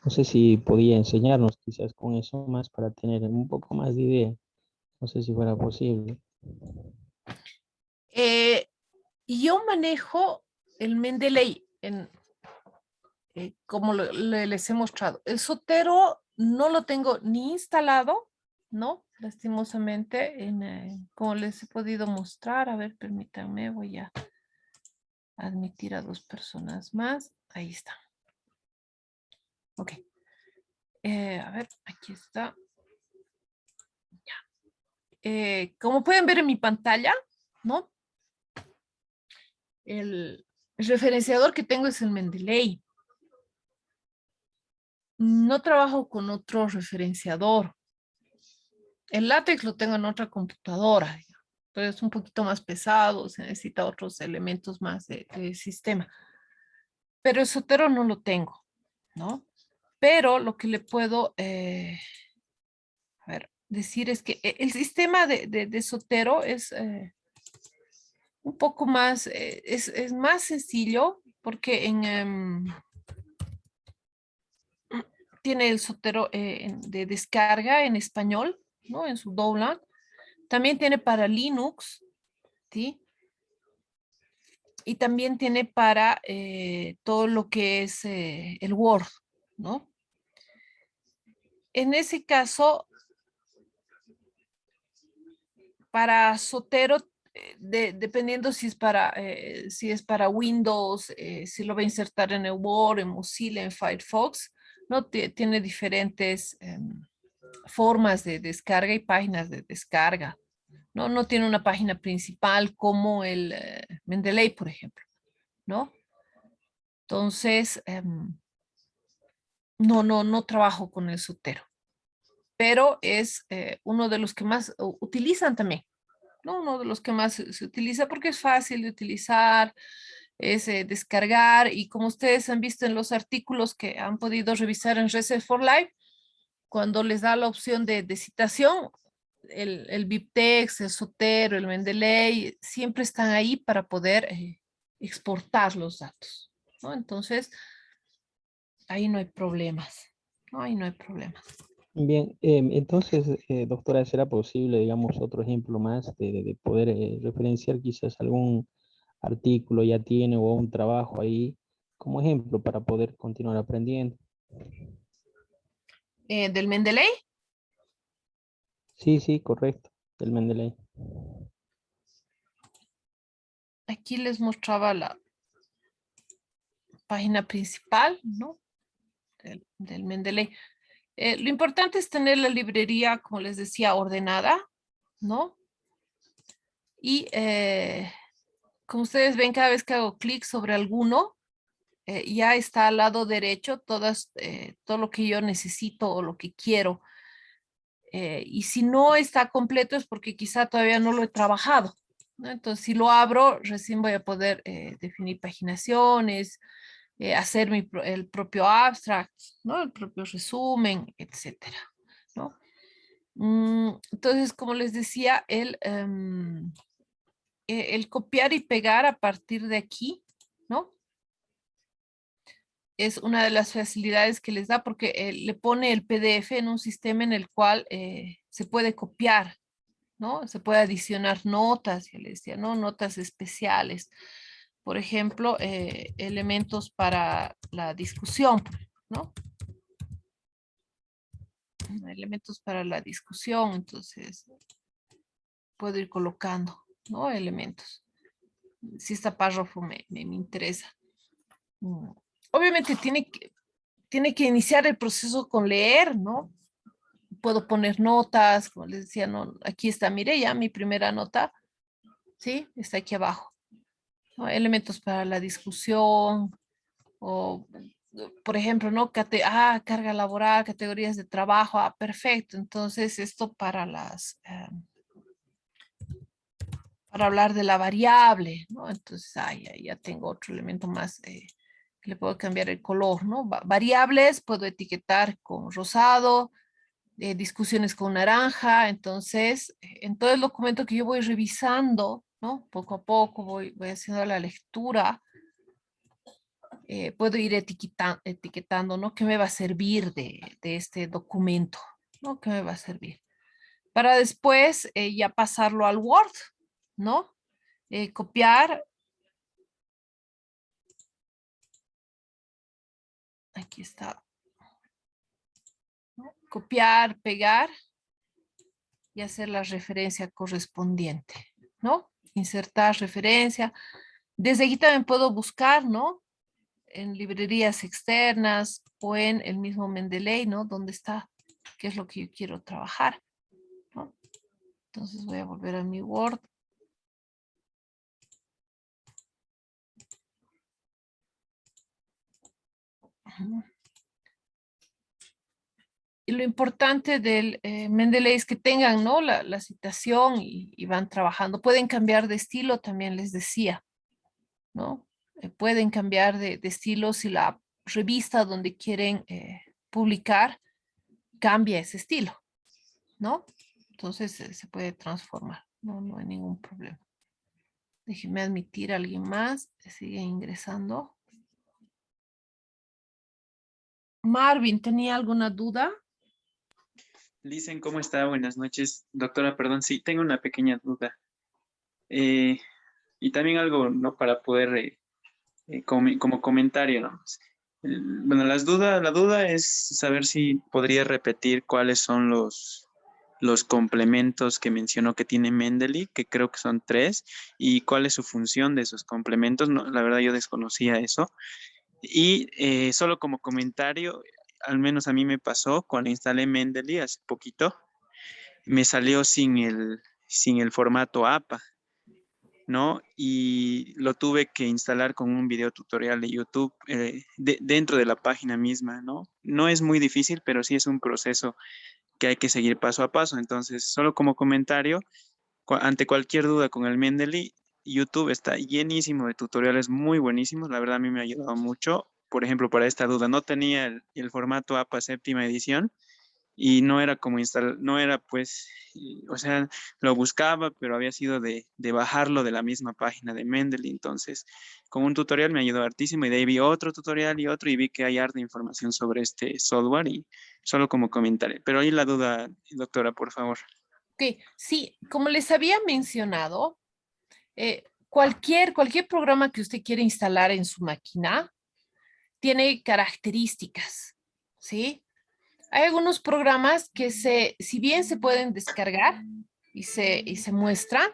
No sé si podía enseñarnos quizás con eso más para tener un poco más de idea. No sé si fuera posible. Yo manejo el Mendeley como les he mostrado. El Sotero no lo tengo ni instalado, ¿no? Lastimosamente, como les he podido mostrar. A ver, permítanme, voy a admitir a 2 personas más. Ahí está. Ok. A ver, aquí está. Ya. Como pueden ver en mi pantalla, ¿no? El referenciador que tengo es el Mendeley. No trabajo con otro referenciador. El látex lo tengo en otra computadora, pero es un poquito más pesado, se necesita otros elementos más de sistema. Pero el Sotero no lo tengo, ¿no? Pero lo que le puedo decir es que el sistema de Sotero es un poco más, es más sencillo porque tiene el Sotero de descarga en español, ¿no? En su download. También tiene para Linux, ¿sí? Y también tiene para todo lo que es el Word, ¿no? En ese caso, para Sotero, dependiendo si es para Windows, si lo va a insertar en el Word, en Mozilla, en Firefox, ¿no? Tiene diferentes formas de descarga y páginas de descarga, ¿no? No tiene una página principal como el Mendeley, por ejemplo, ¿no? Entonces, no trabajo con el Zotero, pero es uno de los que más utilizan también, ¿no? Uno de los que más se utiliza porque es fácil de utilizar, es descargar, y como ustedes han visto en los artículos que han podido revisar en Reset for Life, cuando les da la opción de citación, el BibTeX, el Zotero, el Mendeley, siempre están ahí para poder exportar los datos, ¿no? Entonces, ahí no hay problemas, ¿no? Ahí no hay problemas. Bien, entonces, doctora, ¿será posible, digamos, otro ejemplo más de poder referenciar quizás algún artículo ya tiene o un trabajo ahí como ejemplo para poder continuar aprendiendo? ¿Del Mendeley? Sí, sí, correcto, del Mendeley. Aquí les mostraba la página principal, ¿no? Del Mendeley. Lo importante es tener la librería, como les decía, ordenada, ¿no? Y como ustedes ven, cada vez que hago clic sobre alguno, ya está al lado derecho todo lo que yo necesito o lo que quiero. Y si no está completo es porque quizá todavía no lo he trabajado, ¿no? Entonces, si lo abro, recién voy a poder definir paginaciones, hacer el propio abstract, ¿no? El propio resumen, etcétera, ¿no? Entonces, como les decía, el copiar y pegar a partir de aquí, ¿no? Es una de las facilidades que les da porque le pone el PDF en un sistema en el cual se puede copiar, ¿no? Se puede adicionar notas, ya les decía, ¿no? Notas especiales. Por ejemplo, elementos para la discusión, ¿no? Elementos para la discusión, entonces puedo ir colocando, ¿no? Elementos. Si este párrafo me interesa. Obviamente tiene que iniciar el proceso con leer, ¿no? Puedo poner notas, como les decía, no, aquí está, mire ya mi primera nota, ¿sí? Está aquí abajo, ¿no? Elementos para la discusión, o por ejemplo, ¿no? Carga laboral, categorías de trabajo, perfecto, entonces esto para para hablar de la variable, ¿no? Entonces, ya tengo otro elemento más, que le puedo cambiar el color, ¿no? Variables puedo etiquetar con rosado, discusiones con naranja, entonces, en todo el documento que yo voy revisando, ¿no? Poco a poco voy haciendo la lectura, puedo ir etiquetando, ¿no? ¿Qué me va a servir de este documento? ¿No? ¿Qué me va a servir? Para después ya pasarlo al Word, ¿no? Copiar. Aquí está. ¿No? Copiar, pegar y hacer la referencia correspondiente, ¿no? Insertar referencia. Desde aquí también puedo buscar, ¿no? En librerías externas o en el mismo Mendeley, ¿no? ¿Dónde está? ¿Qué es lo que yo quiero trabajar? ¿No? Entonces voy a volver a mi Word. Y lo importante del Mendeley es que tengan, ¿no? La citación y van trabajando. Pueden cambiar de estilo, también les decía, ¿no? Pueden cambiar de estilo si la revista donde quieren publicar cambia ese estilo, ¿no? Entonces se puede transformar, no hay ningún problema. Déjenme admitir a alguien más, sigue ingresando. Marvin, ¿tenía alguna duda? Listen, ¿cómo está? Buenas noches. Doctora, perdón, sí, tengo una pequeña duda. Y también algo, ¿no? Para poder, como comentario, ¿no? Bueno, la duda es saber si podría repetir cuáles son los complementos que mencionó que tiene Mendeley, que creo que son 3, y cuál es su función de esos complementos. No, la verdad yo desconocía eso. Y solo como comentario, al menos a mí me pasó cuando instalé Mendeley hace poquito, me salió sin sin el formato APA, ¿no? Y lo tuve que instalar con un video tutorial de YouTube dentro de la página misma, ¿no? No es muy difícil, pero sí es un proceso que hay que seguir paso a paso. Entonces, solo como comentario, ante cualquier duda con el Mendeley, YouTube está llenísimo de tutoriales muy buenísimos. La verdad, a mí me ha ayudado mucho. Por ejemplo, para esta duda, no tenía el formato APA séptima edición y no era como instalar, no era pues, o sea, lo buscaba, pero había sido de bajarlo de la misma página de Mendeley. Entonces, con un tutorial me ayudó hartísimo y de ahí vi otro tutorial y otro y vi que hay harta información sobre este software y solo como comentaré. Pero ahí la duda, doctora, por favor. Ok, sí, como les había mencionado, cualquier programa que usted quiera instalar en su máquina tiene características, ¿sí? Hay algunos programas que si bien se pueden descargar y se muestran,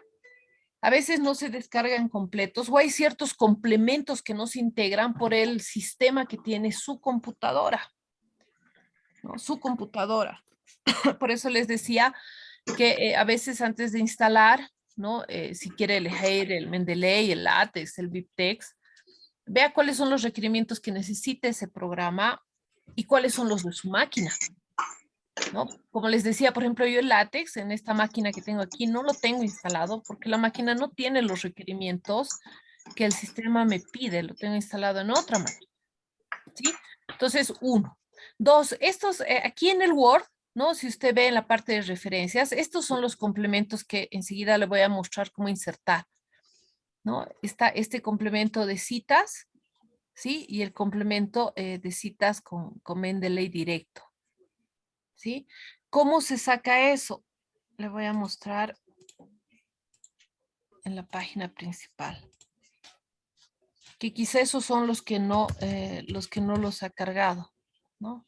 a veces no se descargan completos o hay ciertos complementos que no se integran por el sistema que tiene su computadora, ¿no? Su computadora. Por eso les decía que a veces antes de instalar, ¿no? Si quiere elegir el Mendeley, el LaTeX, el BibTeX, vea cuáles son los requerimientos que necesita ese programa y cuáles son los de su máquina, ¿no? Como les decía, por ejemplo, yo el LaTeX en esta máquina que tengo aquí no lo tengo instalado porque la máquina no tiene los requerimientos que el sistema me pide, lo tengo instalado en otra máquina, ¿sí? Entonces, uno. Dos, estos, aquí en el Word, ¿no? Si usted ve en la parte de referencias, estos son los complementos que enseguida le voy a mostrar cómo insertar, ¿no? Está este complemento de citas, ¿sí? Y el complemento de citas con Mendeley directo, ¿sí? ¿Cómo se saca eso? Le voy a mostrar en la página principal. Que quizá esos son los que no los ha cargado, ¿no?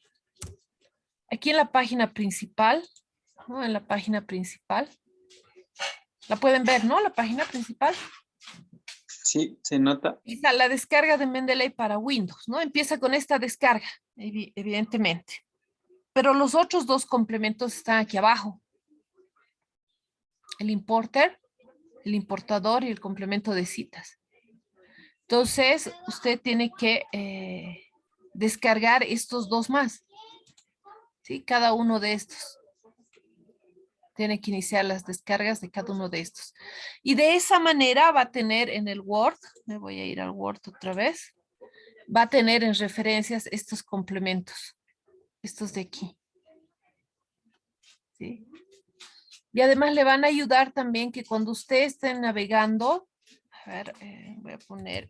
Aquí en la página principal, ¿no? En la página principal. La pueden ver, ¿no? La página principal. Sí, se nota. Está la descarga de Mendeley para Windows, ¿no? Empieza con esta descarga, evidentemente. Pero los otros dos complementos están aquí abajo. El importer, el importador y el complemento de citas. Entonces, usted tiene que descargar estos dos más. ¿Sí? Cada uno de estos. Tiene que iniciar las descargas de cada uno de estos. Y de esa manera va a tener en el Word, me voy a ir al Word otra vez, va a tener en referencias estos complementos, estos de aquí. ¿Sí? Y además le van a ayudar también que cuando usted esté navegando, a ver, voy a poner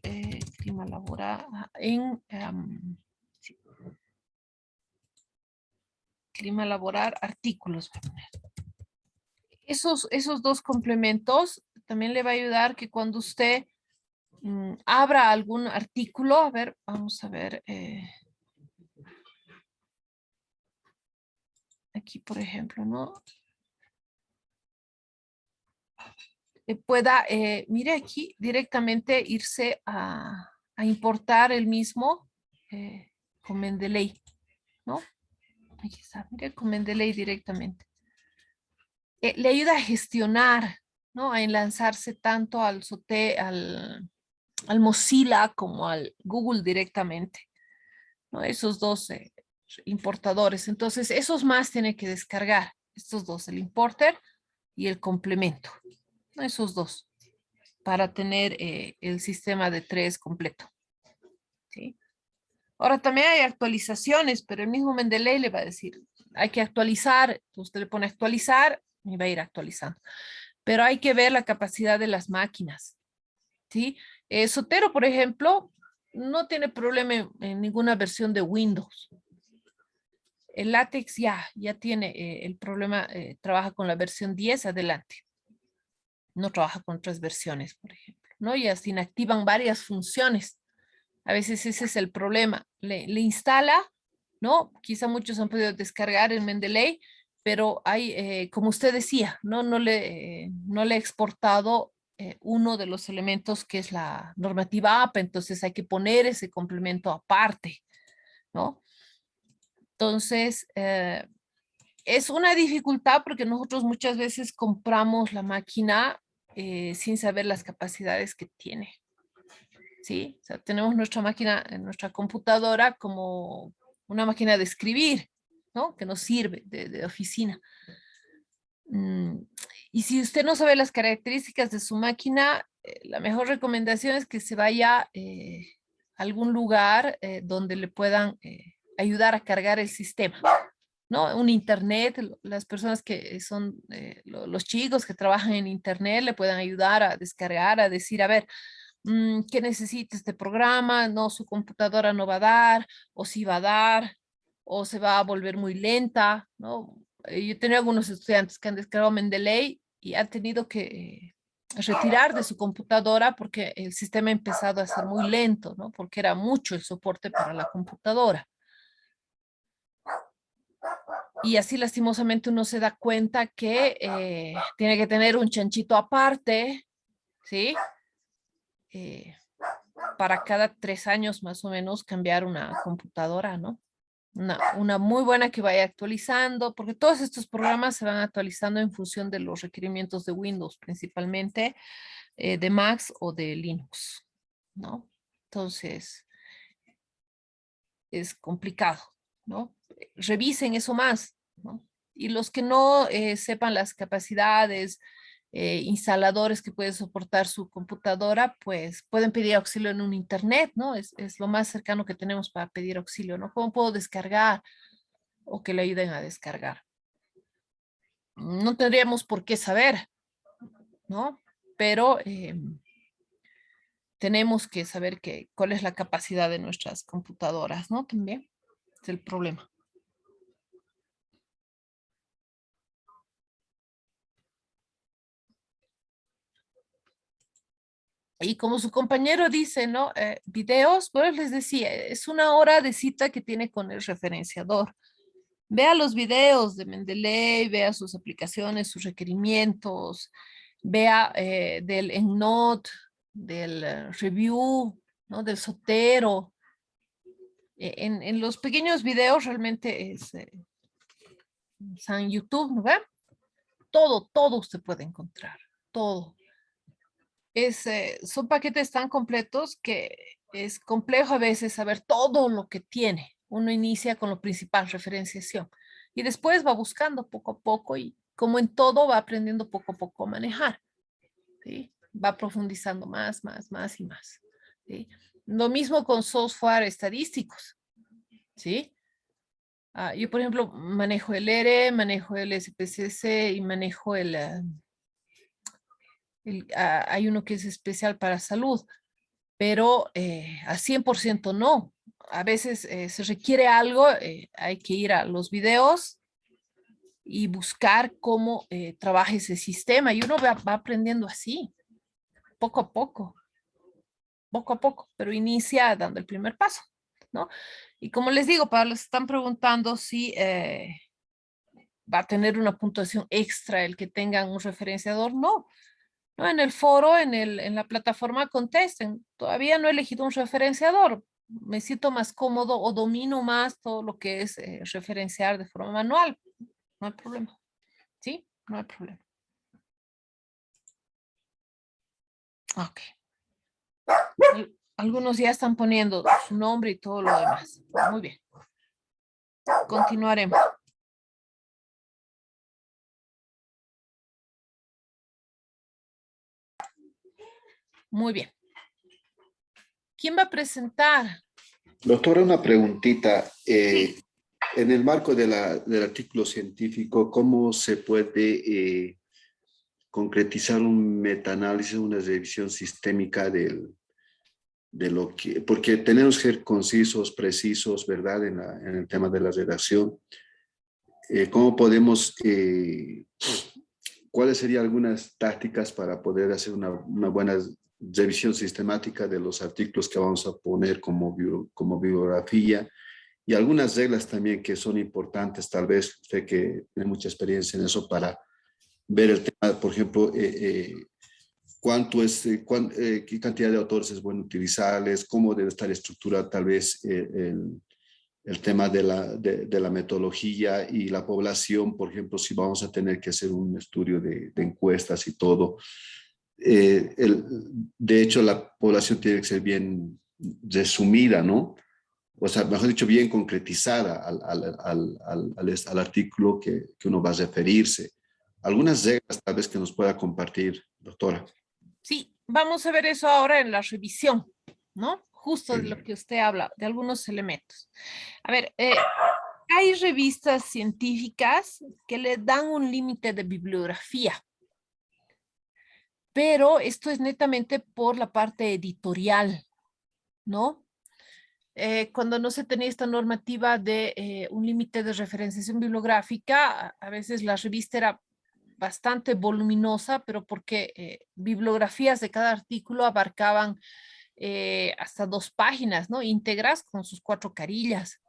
clima laboral en sí. Clima laboral, artículos. Voy a poner. Esos dos complementos también le va a ayudar que cuando usted abra algún artículo, a ver, vamos a ver. Aquí, por ejemplo, ¿no? Pueda, mire aquí, directamente irse a importar el mismo con Mendeley, ¿no? Aquí está, mire, con Mendeley directamente. Le ayuda a gestionar, ¿no? A enlazarse tanto al Mozilla como al Google directamente, ¿no? Esos dos importadores. Entonces, esos más tiene que descargar, estos dos, el importer y el complemento, ¿no? Esos dos, para tener el sistema de 3 completo. ¿Sí? Ahora también hay actualizaciones, pero el mismo Mendeley le va a decir, hay que actualizar, usted le pone actualizar y va a ir actualizando. Pero hay que ver la capacidad de las máquinas, ¿sí? Zotero, por ejemplo, no tiene problema en ninguna versión de Windows. El LaTeX ya tiene el problema, trabaja con la versión 10 adelante. No trabaja con otras versiones, por ejemplo, ¿no? Y así inactivan varias funciones. A veces ese es el problema. Le instala, ¿no? Quizá muchos han podido descargar el Mendeley, pero hay, como usted decía, no le he exportado uno de los elementos que es la normativa APA, entonces hay que poner ese complemento aparte, ¿no? Entonces, es una dificultad porque nosotros muchas veces compramos la máquina sin saber las capacidades que tiene. ¿Sí? O sea, tenemos nuestra máquina, nuestra computadora como una máquina de escribir, ¿no? Que nos sirve de oficina. Y si usted no sabe las características de su máquina, la mejor recomendación es que se vaya a algún lugar donde le puedan ayudar a cargar el sistema, ¿no? Un internet, las personas que son, los chicos que trabajan en internet le puedan ayudar a descargar, a decir, a ver, ¿qué necesita este programa? No, su computadora no va a dar, o sí va a dar, o se va a volver muy lenta, ¿no? Yo he tenido algunos estudiantes que han descargado Mendeley y han tenido que retirar de su computadora porque el sistema ha empezado a ser muy lento, ¿no? Porque era mucho el soporte para la computadora. Y así lastimosamente uno se da cuenta que tiene que tener un chanchito aparte, ¿sí? Para cada 3 años más o menos cambiar una computadora, ¿no? Una muy buena que vaya actualizando, porque todos estos programas se van actualizando en función de los requerimientos de Windows, principalmente de Mac o de Linux, ¿no? Entonces, es complicado, ¿no? Revisen eso más, ¿no? Y los que no sepan las capacidades, instaladores que puede soportar su computadora, pues pueden pedir auxilio en un internet, ¿no? Es lo más cercano que tenemos para pedir auxilio, ¿no? ¿Cómo puedo descargar? O que le ayuden a descargar. No tendríamos por qué saber, ¿no? Pero tenemos que saber cuál es la capacidad de nuestras computadoras, ¿no? También es el problema. Y como su compañero dice, ¿no? Videos, pues les decía, es 1 hora de cita que tiene con el referenciador. Vea los videos de Mendeley, vea sus aplicaciones, sus requerimientos, vea del EndNote, del review, ¿no? Del Zotero. En los pequeños videos realmente en YouTube, ¿no ve? Todo usted puede encontrar, todo. Son paquetes tan completos que es complejo a veces saber todo lo que tiene. Uno inicia con lo principal, referenciación, y después va buscando poco a poco y como en todo va aprendiendo poco a poco a manejar, ¿sí? Va profundizando más y más, ¿sí? Lo mismo con software estadísticos, ¿sí? Yo, por ejemplo, manejo el ERE, manejo el SPSS y manejo hay uno que es especial para salud, pero a 100% no. A veces se requiere algo, hay que ir a los videos y buscar cómo trabaja ese sistema y uno va aprendiendo así, poco a poco, pero inicia dando el primer paso, ¿no? Y como les digo, para los que están preguntando si va a tener una puntuación extra el que tengan un referenciador, no. No, en el foro, en la plataforma contesten. Todavía no he elegido un referenciador. Me siento más cómodo o domino más todo lo que es referenciar de forma manual. No hay problema. ¿Sí? No hay problema. Ok. Algunos ya están poniendo su nombre y todo lo demás. Muy bien. Continuaremos. Muy bien. ¿Quién va a presentar? Doctora, una preguntita. En el marco del artículo científico, ¿cómo se puede concretizar un metaanálisis, una revisión sistémica de lo que, porque tenemos que ser concisos, precisos, ¿verdad? En el tema de la redacción. ¿Cómo podemos, cuáles serían algunas tácticas para poder hacer una buena revisión sistemática de los artículos que vamos a poner como bibliografía? Y algunas reglas también que son importantes, tal vez usted que tiene mucha experiencia en eso, para ver el tema, por ejemplo, qué cantidad de autores es bueno utilizarles, cómo debe estar estructurada tal vez el tema de la metodología y la población, por ejemplo, si vamos a tener que hacer un estudio de encuestas y todo. De hecho, la población tiene que ser bien resumida, ¿no? O sea, mejor dicho, bien concretizada al artículo que uno va a referirse. Algunas reglas tal vez que nos pueda compartir, doctora. Sí, vamos a ver eso ahora en la revisión, ¿no? Justo de Sí. lo que usted habla, de algunos elementos. A ver, hay revistas científicas que le dan un límite de bibliografía, pero esto es netamente por la parte editorial, ¿no? Cuando no se tenía esta normativa de un límite de referenciación bibliográfica, a veces la revista era bastante voluminosa, pero porque bibliografías de cada artículo abarcaban hasta 2 páginas, ¿no? Íntegras con sus 4 carillas.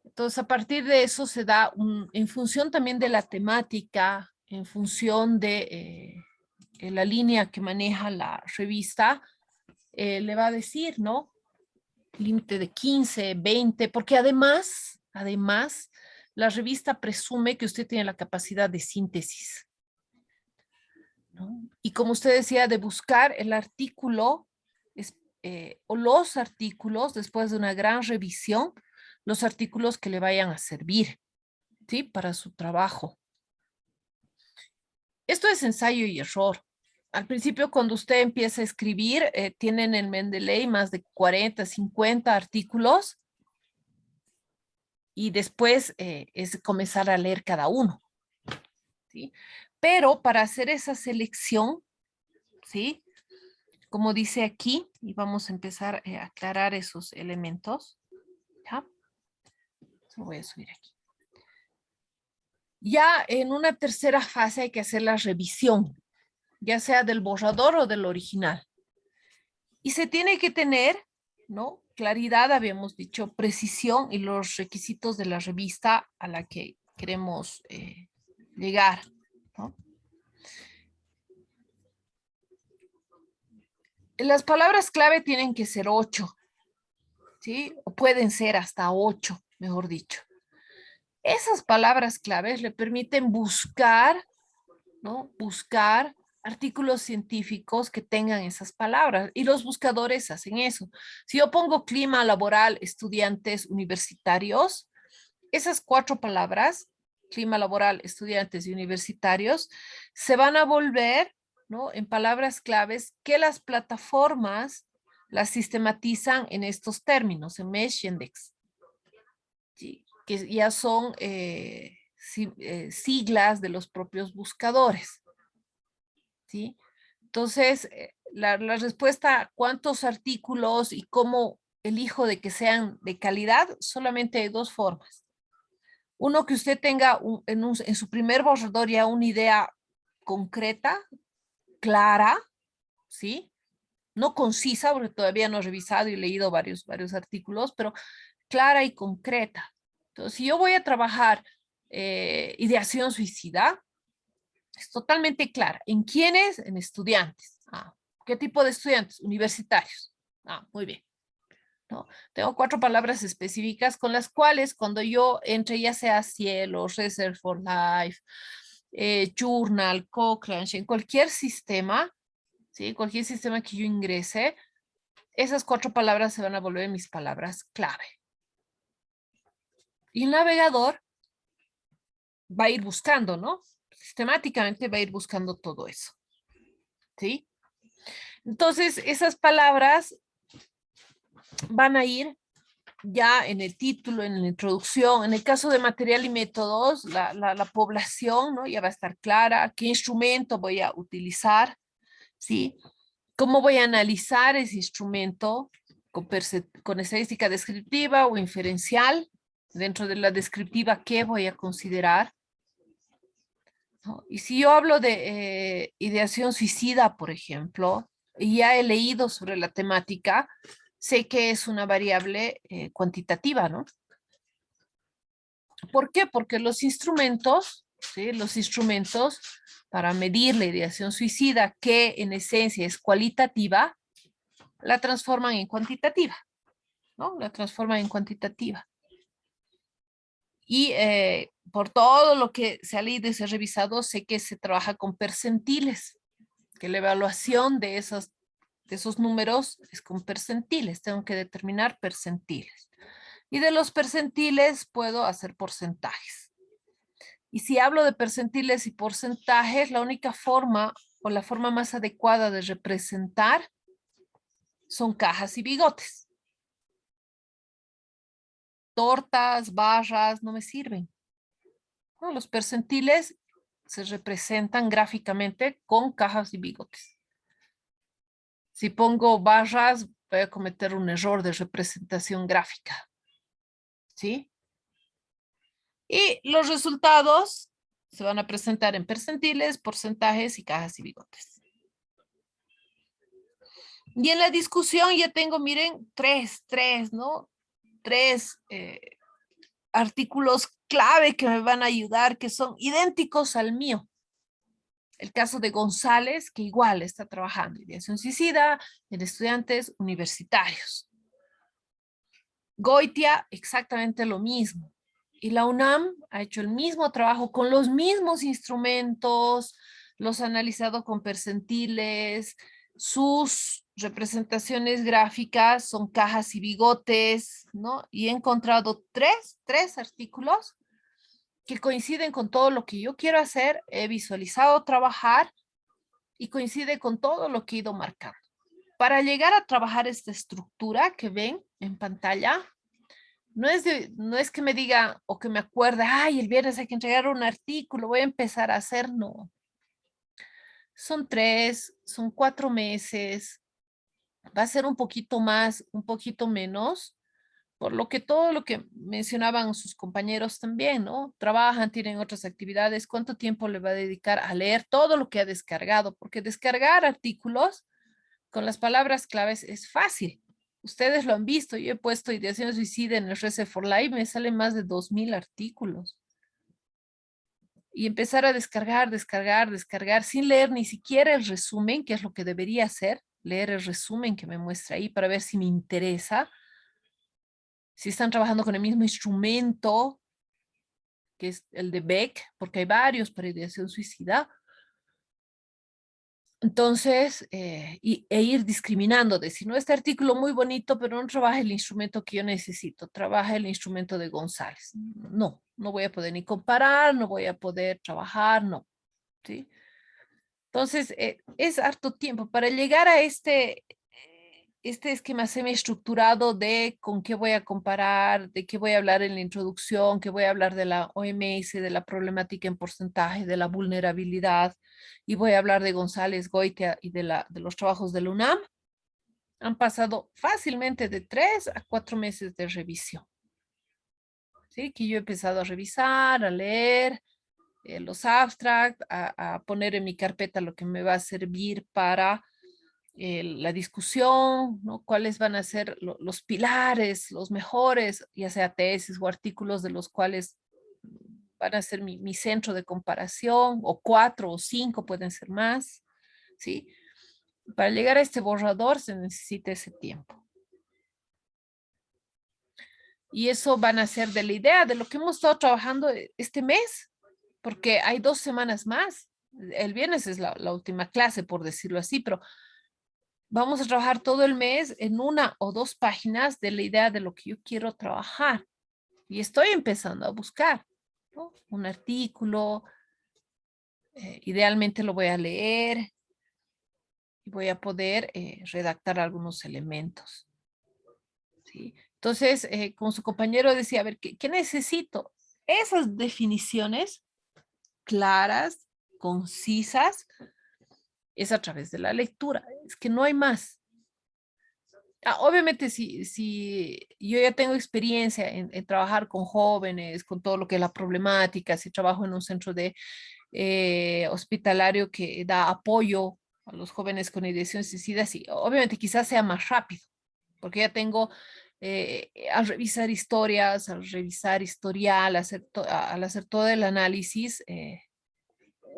Entonces, a partir de eso se da, en función también de la temática, en función de la línea que maneja la revista, le va a decir, ¿no? Límite de 15, 20, porque además, la revista presume que usted tiene la capacidad de síntesis, ¿no? Y como usted decía, de buscar el artículo o los artículos, después de una gran revisión, los artículos que le vayan a servir, ¿sí? Para su trabajo. Esto es ensayo y error. Al principio, cuando usted empieza a escribir, tienen en Mendeley más de 40, 50 artículos y después es comenzar a leer cada uno, ¿sí? Pero para hacer esa selección, ¿sí? Como dice aquí, y vamos a empezar a aclarar esos elementos, ¿ya? Lo voy a subir aquí. Ya en una tercera fase hay que hacer la revisión, ya sea del borrador o del original. Y se tiene que tener, ¿no? Claridad, habíamos dicho, precisión y los requisitos de la revista a la que queremos llegar, ¿no? Las palabras clave tienen que ser 8, ¿sí? O pueden ser hasta 8, mejor dicho. Esas palabras claves le permiten buscar, ¿no? Buscar artículos científicos que tengan esas palabras y los buscadores hacen eso. Si yo pongo clima laboral, estudiantes universitarios, esas 4 palabras, clima laboral, estudiantes y universitarios, se van a volver, ¿no? En palabras claves que las plataformas las sistematizan en estos términos, en Mesh Index, ¿sí? Que ya son siglas de los propios buscadores, ¿sí? Entonces, la respuesta a cuántos artículos y cómo elijo de que sean de calidad, solamente hay 2 formas. Uno, que usted tenga en su primer borrador ya una idea concreta, clara, ¿sí? No concisa, porque todavía no he revisado y leído varios artículos, pero clara y concreta. Entonces, si yo voy a trabajar ideación suicida, es totalmente clara. ¿En quiénes? En estudiantes. ¿Qué tipo de estudiantes? Universitarios. Muy bien. ¿No? Tengo 4 palabras específicas con las cuales cuando yo entre, ya sea Cielo, Reserve for Life, Journal, Cochrane, en cualquier sistema, ¿sí? Cualquier sistema que yo ingrese, esas 4 palabras se van a volver mis palabras clave. Y el navegador va a ir buscando, ¿no? Sistemáticamente va a ir buscando todo eso, ¿sí? Entonces, esas palabras van a ir ya en el título, en la introducción. En el caso de material y métodos, la población, ¿no? Ya va a estar clara. ¿Qué instrumento voy a utilizar? ¿Sí? ¿Cómo voy a analizar ese instrumento con estadística descriptiva o inferencial? Dentro de la descriptiva, ¿qué voy a considerar? ¿No? Y si yo hablo de ideación suicida, por ejemplo, y ya he leído sobre la temática, sé que es una variable cuantitativa, ¿no? ¿Por qué? Porque los instrumentos, ¿sí? Los instrumentos para medir la ideación suicida, que en esencia es cualitativa, la transforman en cuantitativa, ¿no? La transforman en cuantitativa. Y por todo lo que se ha leído y se ha revisado, sé que se trabaja con percentiles, que la evaluación de esos números es con percentiles. Tengo que determinar percentiles. Y de los percentiles puedo hacer porcentajes. Y si hablo de percentiles y porcentajes, la única forma o la forma más adecuada de representar son cajas y bigotes. Tortas, barras, no me sirven. No, los percentiles se representan gráficamente con cajas y bigotes. Si pongo barras, voy a cometer un error de representación gráfica. ¿Sí? Y los resultados se van a presentar en percentiles, porcentajes y cajas y bigotes. Y en la discusión ya tengo, miren, tres, ¿no? Tres artículos clave que me van a ayudar, que son idénticos al mío. El caso de González, que igual está trabajando ideación suicida en estudiantes universitarios. Goitia, exactamente lo mismo. Y la UNAM ha hecho el mismo trabajo con los mismos instrumentos, los ha analizado con percentiles, sus representaciones gráficas son cajas y bigotes, ¿no? Y he encontrado tres artículos que coinciden con todo lo que yo quiero hacer, he visualizado trabajar y coincide con todo lo que he ido marcando. Para llegar a trabajar esta estructura que ven en pantalla, no es que me diga o que me acuerde, ay, el viernes hay que entregar un artículo, voy a empezar a hacer, no. Son 4 meses, va a ser un poquito más, un poquito menos, por lo que todo lo que mencionaban sus compañeros también, ¿no? Trabajan, tienen otras actividades, ¿cuánto tiempo le va a dedicar a leer todo lo que ha descargado? Porque descargar artículos con las palabras claves es fácil. Ustedes lo han visto, yo he puesto ideación suicida en el Reset for Life, me salen más de 2000 artículos. Y empezar a descargar, sin leer ni siquiera el resumen, que es lo que debería hacer, leer el resumen que me muestra ahí para ver si me interesa, si están trabajando con el mismo instrumento, que es el de Beck, porque hay varios para ideación suicida. Entonces, e ir discriminando, decir, no, este artículo muy bonito, pero no trabaja el instrumento que yo necesito, trabaja el instrumento de González. No voy a poder ni comparar, no voy a poder trabajar, no. ¿Sí? Entonces, es harto tiempo para llegar a este esquema semi-estructurado de con qué voy a comparar, de qué voy a hablar en la introducción, que voy a hablar de la OMS, de la problemática en porcentaje, de la vulnerabilidad, y voy a hablar de González, Goitia y de los trabajos de la UNAM, han pasado fácilmente de 3 a 4 meses de revisión. ¿Sí? Que yo he empezado a revisar, a leer los abstracts, a poner en mi carpeta lo que me va a servir para la discusión, ¿no? Cuáles van a ser los pilares, los mejores, ya sea tesis o artículos de los cuales van a ser mi centro de comparación, o 4 o 5 pueden ser más, ¿sí? Para llegar a este borrador se necesita ese tiempo. Y eso van a ser de la idea de lo que hemos estado trabajando este mes, porque hay 2 semanas más. El viernes es la última clase, por decirlo así, pero vamos a trabajar todo el mes en 1 o 2 páginas de la idea de lo que yo quiero trabajar. Y estoy empezando a buscar, ¿no? Un artículo, idealmente lo voy a leer y voy a poder redactar algunos elementos. ¿Sí? Entonces, como su compañero decía, a ver, ¿qué necesito? Esas definiciones claras, concisas, es a través de la lectura. Es que no hay más. Obviamente, si yo ya tengo experiencia en trabajar con jóvenes, con todo lo que es la problemática, si trabajo en un centro de hospitalario que da apoyo a los jóvenes con ideación suicida, sí, obviamente quizás sea más rápido, porque ya tengo al revisar historias, al revisar historial, al hacer todo el análisis,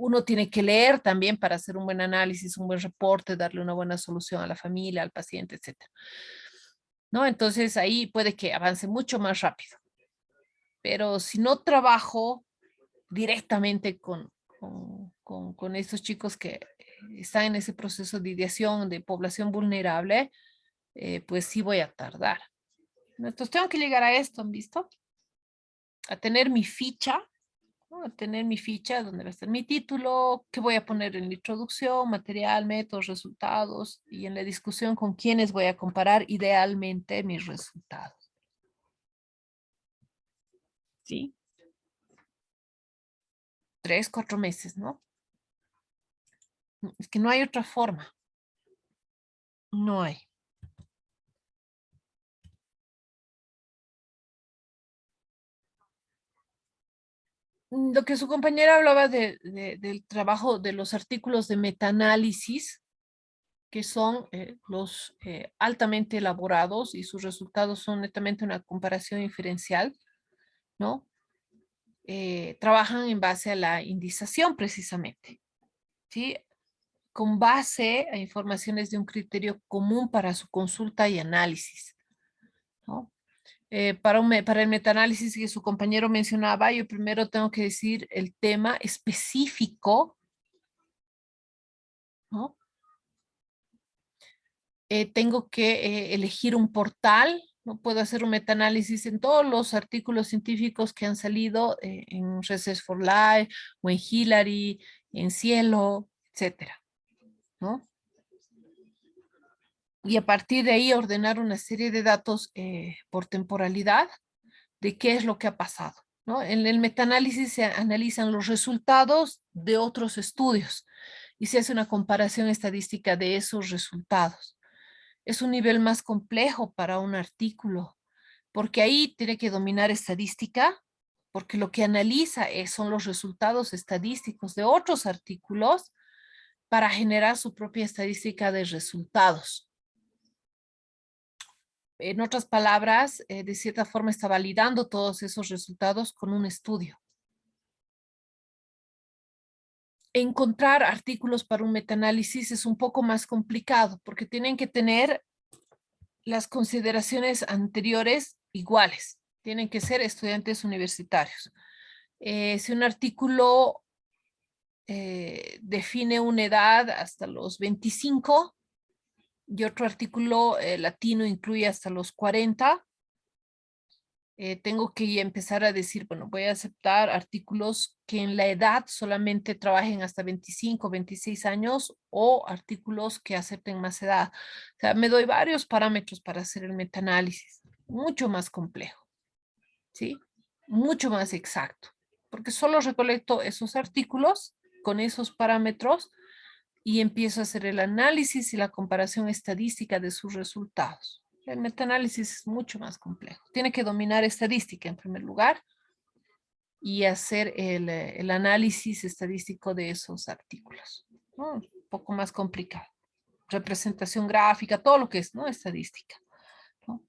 uno tiene que leer también para hacer un buen análisis, un buen reporte, darle una buena solución a la familia, al paciente, etc. ¿No? Entonces ahí puede que avance mucho más rápido. Pero si no trabajo directamente con estos chicos que están en ese proceso de ideación de población vulnerable, pues sí voy a tardar. Entonces tengo que llegar a esto, ¿han visto? A tener mi ficha, ¿no? A tener mi ficha donde va a estar mi título, qué voy a poner en la introducción, material, métodos, resultados, y en la discusión con quiénes voy a comparar idealmente mis resultados. ¿Sí? 3, 4 meses, ¿no? Es que no hay otra forma. No hay. Lo que su compañera hablaba del trabajo de los artículos de metaanálisis, que son los altamente elaborados y sus resultados son netamente una comparación inferencial, ¿no? Trabajan en base a la indización precisamente, ¿sí? Con base a informaciones de un criterio común para su consulta y análisis, ¿no? Para el metaanálisis que su compañero mencionaba, yo primero tengo que decir el tema específico, ¿no? Tengo que elegir un portal, no puedo hacer un metaanálisis en todos los artículos científicos que han salido en Research for Life o en Hillary, en Cielo, etcétera, ¿no? Y a partir de ahí ordenar una serie de datos por temporalidad de qué es lo que ha pasado, ¿no? En el metaanálisis se analizan los resultados de otros estudios y se hace una comparación estadística de esos resultados. Es un nivel más complejo para un artículo, porque ahí tiene que dominar estadística, porque lo que analiza son los resultados estadísticos de otros artículos para generar su propia estadística de resultados. En otras palabras, de cierta forma está validando todos esos resultados con un estudio. Encontrar artículos para un metaanálisis es un poco más complicado porque tienen que tener las consideraciones anteriores iguales. Tienen que ser estudiantes universitarios. Si un artículo define una edad hasta los 25 y otro artículo latino incluye hasta los 40, tengo que empezar a decir, bueno, voy a aceptar artículos que en la edad solamente trabajen hasta 25, 26 años o artículos que acepten más edad. O sea, me doy varios parámetros para hacer el metaanálisis, mucho más complejo, ¿sí? Mucho más exacto, porque solo recolecto esos artículos con esos parámetros y empiezo a hacer el análisis y la comparación estadística de sus resultados. El metaanálisis es mucho más complejo. Tiene que dominar estadística en primer lugar y hacer el análisis estadístico de esos artículos, ¿no? Un poco más complicado. Representación gráfica, todo lo que es, ¿no? Estadística, ¿no?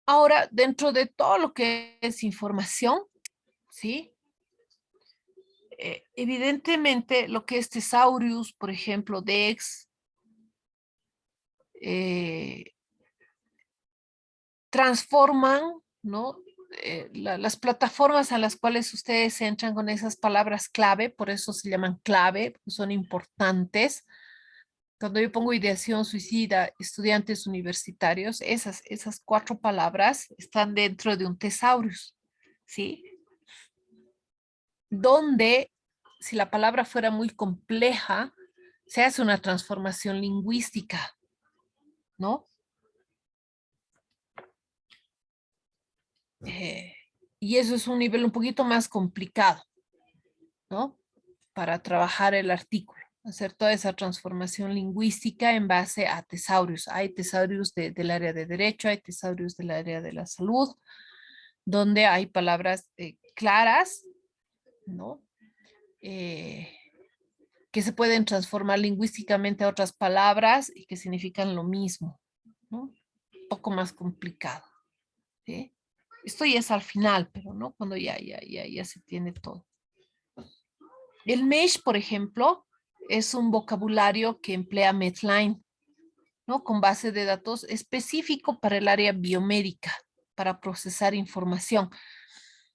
Ahora, dentro de todo lo que es información, ¿sí? Evidentemente, lo que es Thesaurus, por ejemplo, DEX, transforman, ¿no? Las plataformas a las cuales ustedes entran con esas palabras clave, por eso se llaman clave, son importantes. Cuando yo pongo ideación suicida, estudiantes universitarios, esas 4 palabras están dentro de un thesaurus, ¿sí? Donde, si la palabra fuera muy compleja, se hace una transformación lingüística, ¿no? Y eso es un nivel un poquito más complicado, ¿no? Para trabajar el artículo, hacer toda esa transformación lingüística en base a tesaurios. Hay tesaurios del área de derecho, hay tesaurios del área de la salud, donde hay palabras claras, ¿no? Que se pueden transformar lingüísticamente a otras palabras y que significan lo mismo, ¿no? Un poco más complicado, ¿sí? Esto ya es al final, pero no cuando ya se tiene todo. El mesh, por ejemplo, es un vocabulario que emplea Medline, ¿no? Con base de datos específico para el área biomédica, para procesar información.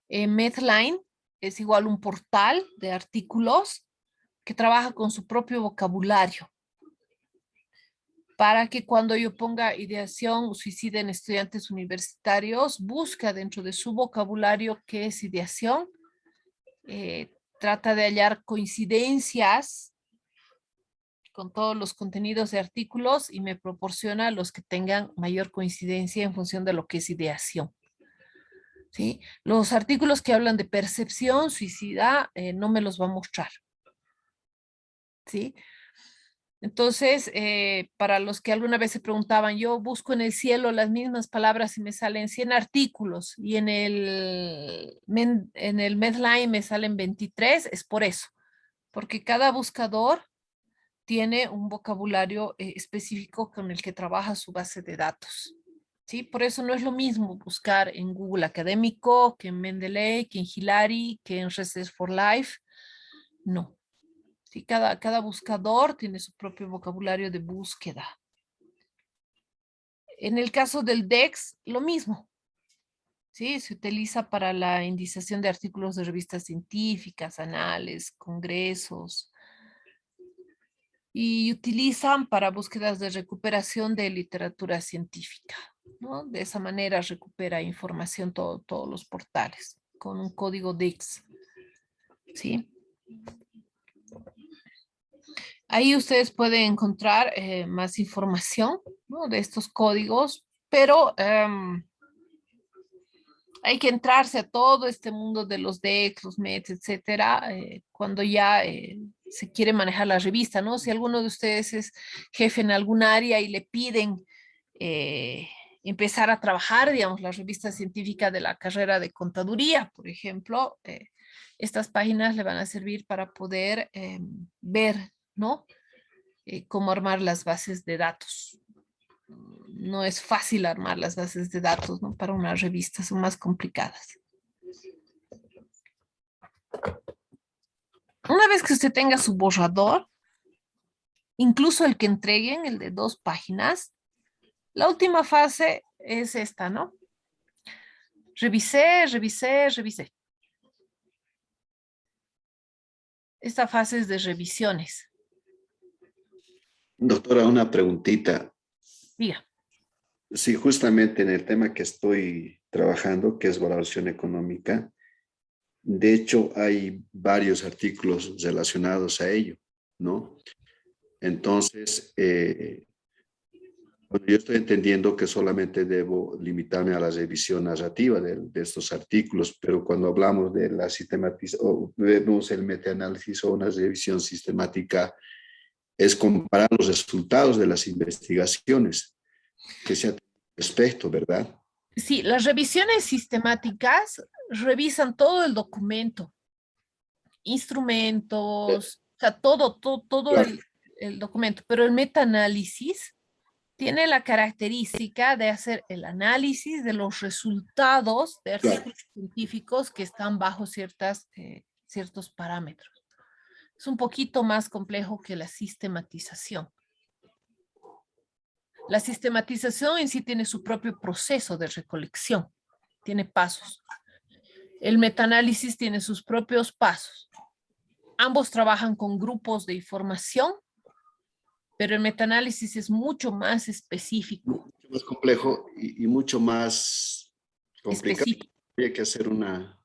Medline es igual un portal de artículos que trabaja con su propio vocabulario, para que cuando yo ponga ideación suicida en estudiantes universitarios, busca dentro de su vocabulario qué es ideación, trata de hallar coincidencias con todos los contenidos de artículos y me proporciona los que tengan mayor coincidencia en función de lo que es ideación. ¿Sí? Los artículos que hablan de percepción suicida no me los va a mostrar. ¿Sí? Entonces, para los que alguna vez se preguntaban, yo busco en el cielo las mismas palabras y me salen 100 artículos y en el Medline me salen 23, es por eso, porque cada buscador tiene un vocabulario específico con el que trabaja su base de datos. ¿Sí? Por eso no es lo mismo buscar en Google Académico, que en Mendeley, que en Hilary, que en Research for Life. No. ¿Sí? Cada buscador tiene su propio vocabulario de búsqueda. En el caso del DEX, lo mismo. ¿Sí? Se utiliza para la indización de artículos de revistas científicas, anales, congresos, y utilizan para búsquedas de recuperación de literatura científica, ¿no? De esa manera recupera información todos los portales con un código DIX. ¿Sí? Ahí ustedes pueden encontrar más información, ¿no? De estos códigos, pero hay que entrarse a todo este mundo de los DEX, los METs, etcétera, cuando ya se quiere manejar la revista, ¿no? Si alguno de ustedes es jefe en algún área y le piden empezar a trabajar, digamos, la revista científica de la carrera de contaduría, por ejemplo, estas páginas le van a servir para poder ver, ¿no? Cómo armar las bases de datos. No es fácil armar las bases de datos, ¿no? Para una revista, son más complicadas. Una vez que usted tenga su borrador, incluso el que entreguen, el de 2 páginas, la última fase es esta, ¿no? Revisé. Esta fase es de revisiones. Doctora, una preguntita. Diga. Sí, justamente en el tema que estoy trabajando, que es valoración económica, de hecho hay varios artículos relacionados a ello, ¿no? Entonces, bueno, yo estoy entendiendo que solamente debo limitarme a la revisión narrativa de estos artículos, pero cuando hablamos de la sistematización, o vemos el metaanálisis o una revisión sistemática, es comparar los resultados de las investigaciones que se ha tenido al respecto, ¿verdad? Sí, las revisiones sistemáticas revisan todo el documento, instrumentos, o sea, todo Claro. el documento, pero el metaanálisis tiene la característica de hacer el análisis de los resultados de artículos científicos que están bajo ciertos parámetros. Es un poquito más complejo que la sistematización. La sistematización en sí tiene su propio proceso de recolección, tiene pasos. El metaanálisis tiene sus propios pasos. Ambos trabajan con grupos de información, pero el metaanálisis es mucho más específico. Mucho más complejo y mucho más complicado. Específico. Habría que hacer una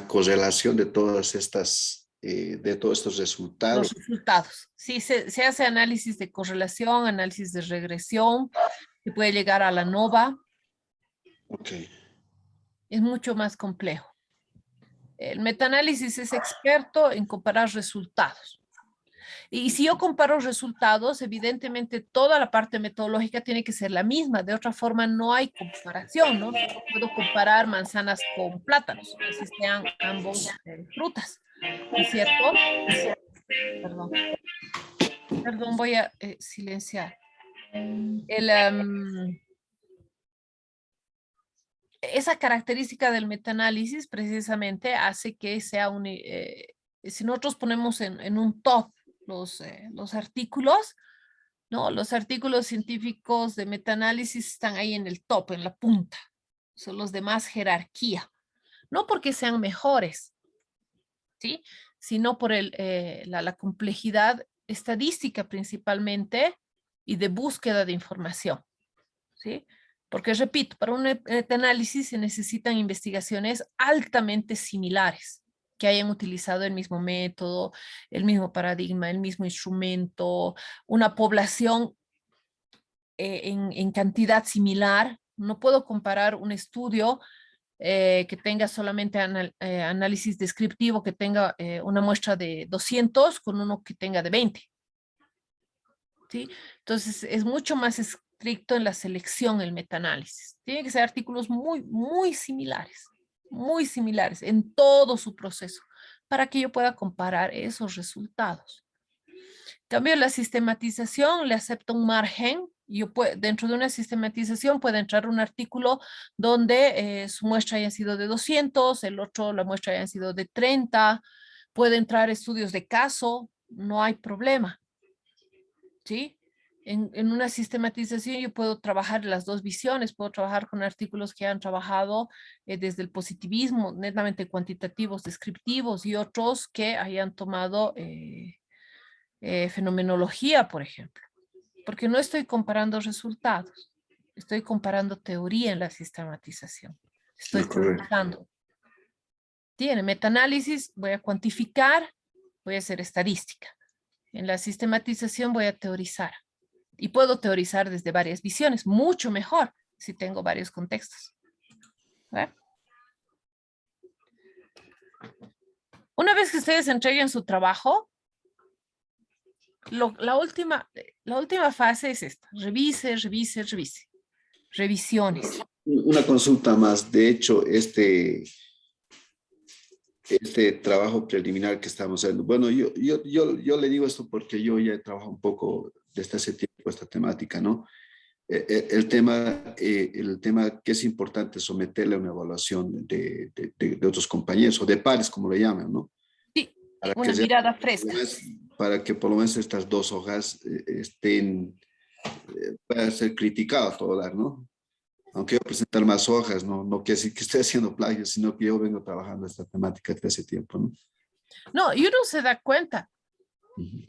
correlación de todas estas, de todos estos resultados. Los resultados. Sí, se hace análisis de correlación, análisis de regresión, se puede llegar a la ANOVA. Ok. Es mucho más complejo. El metaanálisis es experto en comparar resultados. Y si yo comparo resultados, evidentemente toda la parte metodológica tiene que ser la misma. De otra forma, no hay comparación, ¿no? No puedo comparar manzanas con plátanos, así sean ambos frutas, ¿no es cierto? Perdón, voy a silenciar. Esa característica del metaanálisis precisamente hace que sea si nosotros ponemos en un top los artículos, No, los artículos científicos de metaanálisis están ahí en el top, en la punta. Son los de más jerarquía. No porque sean mejores, ¿sí? Sino por la complejidad estadística principalmente y de búsqueda de información, ¿sí? Porque, repito, para un metaanálisis se necesitan investigaciones altamente similares, que hayan utilizado el mismo método, el mismo paradigma, el mismo instrumento, una población en cantidad similar. No puedo comparar un estudio que tenga solamente análisis descriptivo, que tenga una muestra de 200 con uno que tenga de 20. ¿Sí? Entonces, es mucho más estricto en la selección el metaanálisis. Tienen que ser artículos muy similares en todo su proceso, para que yo pueda comparar esos resultados. En cambio, la sistematización le acepta un margen. Dentro de una sistematización puede entrar un artículo donde su muestra haya sido de 200, el otro la muestra haya sido de 30, puede entrar estudios de caso, no hay problema. ¿Sí? En una sistematización yo puedo trabajar las dos visiones, puedo trabajar con artículos que han trabajado desde el positivismo, netamente cuantitativos, descriptivos, y otros que hayan tomado fenomenología, por ejemplo. Porque no estoy comparando resultados, estoy comparando teoría en la sistematización. Estoy teorizando. En metaanálisis voy a cuantificar, voy a hacer estadística. En la sistematización voy a teorizar. Y puedo teorizar desde varias visiones, mucho mejor si tengo varios contextos. ¿Ve? Una vez que ustedes entreguen su trabajo, la última fase es esta: revise. Revisiones. Una consulta más. De hecho, este trabajo preliminar que estamos haciendo. Bueno, yo le digo esto porque yo ya he trabajado un poco desde hace tiempo esta temática, ¿no? El tema que es importante someterle a una evaluación de otros compañeros o de pares, como le llaman, ¿no? Sí, una mirada fresca. Para que por lo menos estas dos hojas puedan ser criticadas todo dar, ¿no? Aunque yo presentar más hojas, no quiere decir que esté haciendo plagio, sino que yo vengo trabajando esta temática desde hace tiempo, ¿no? No, y uno se da cuenta. Uh-huh.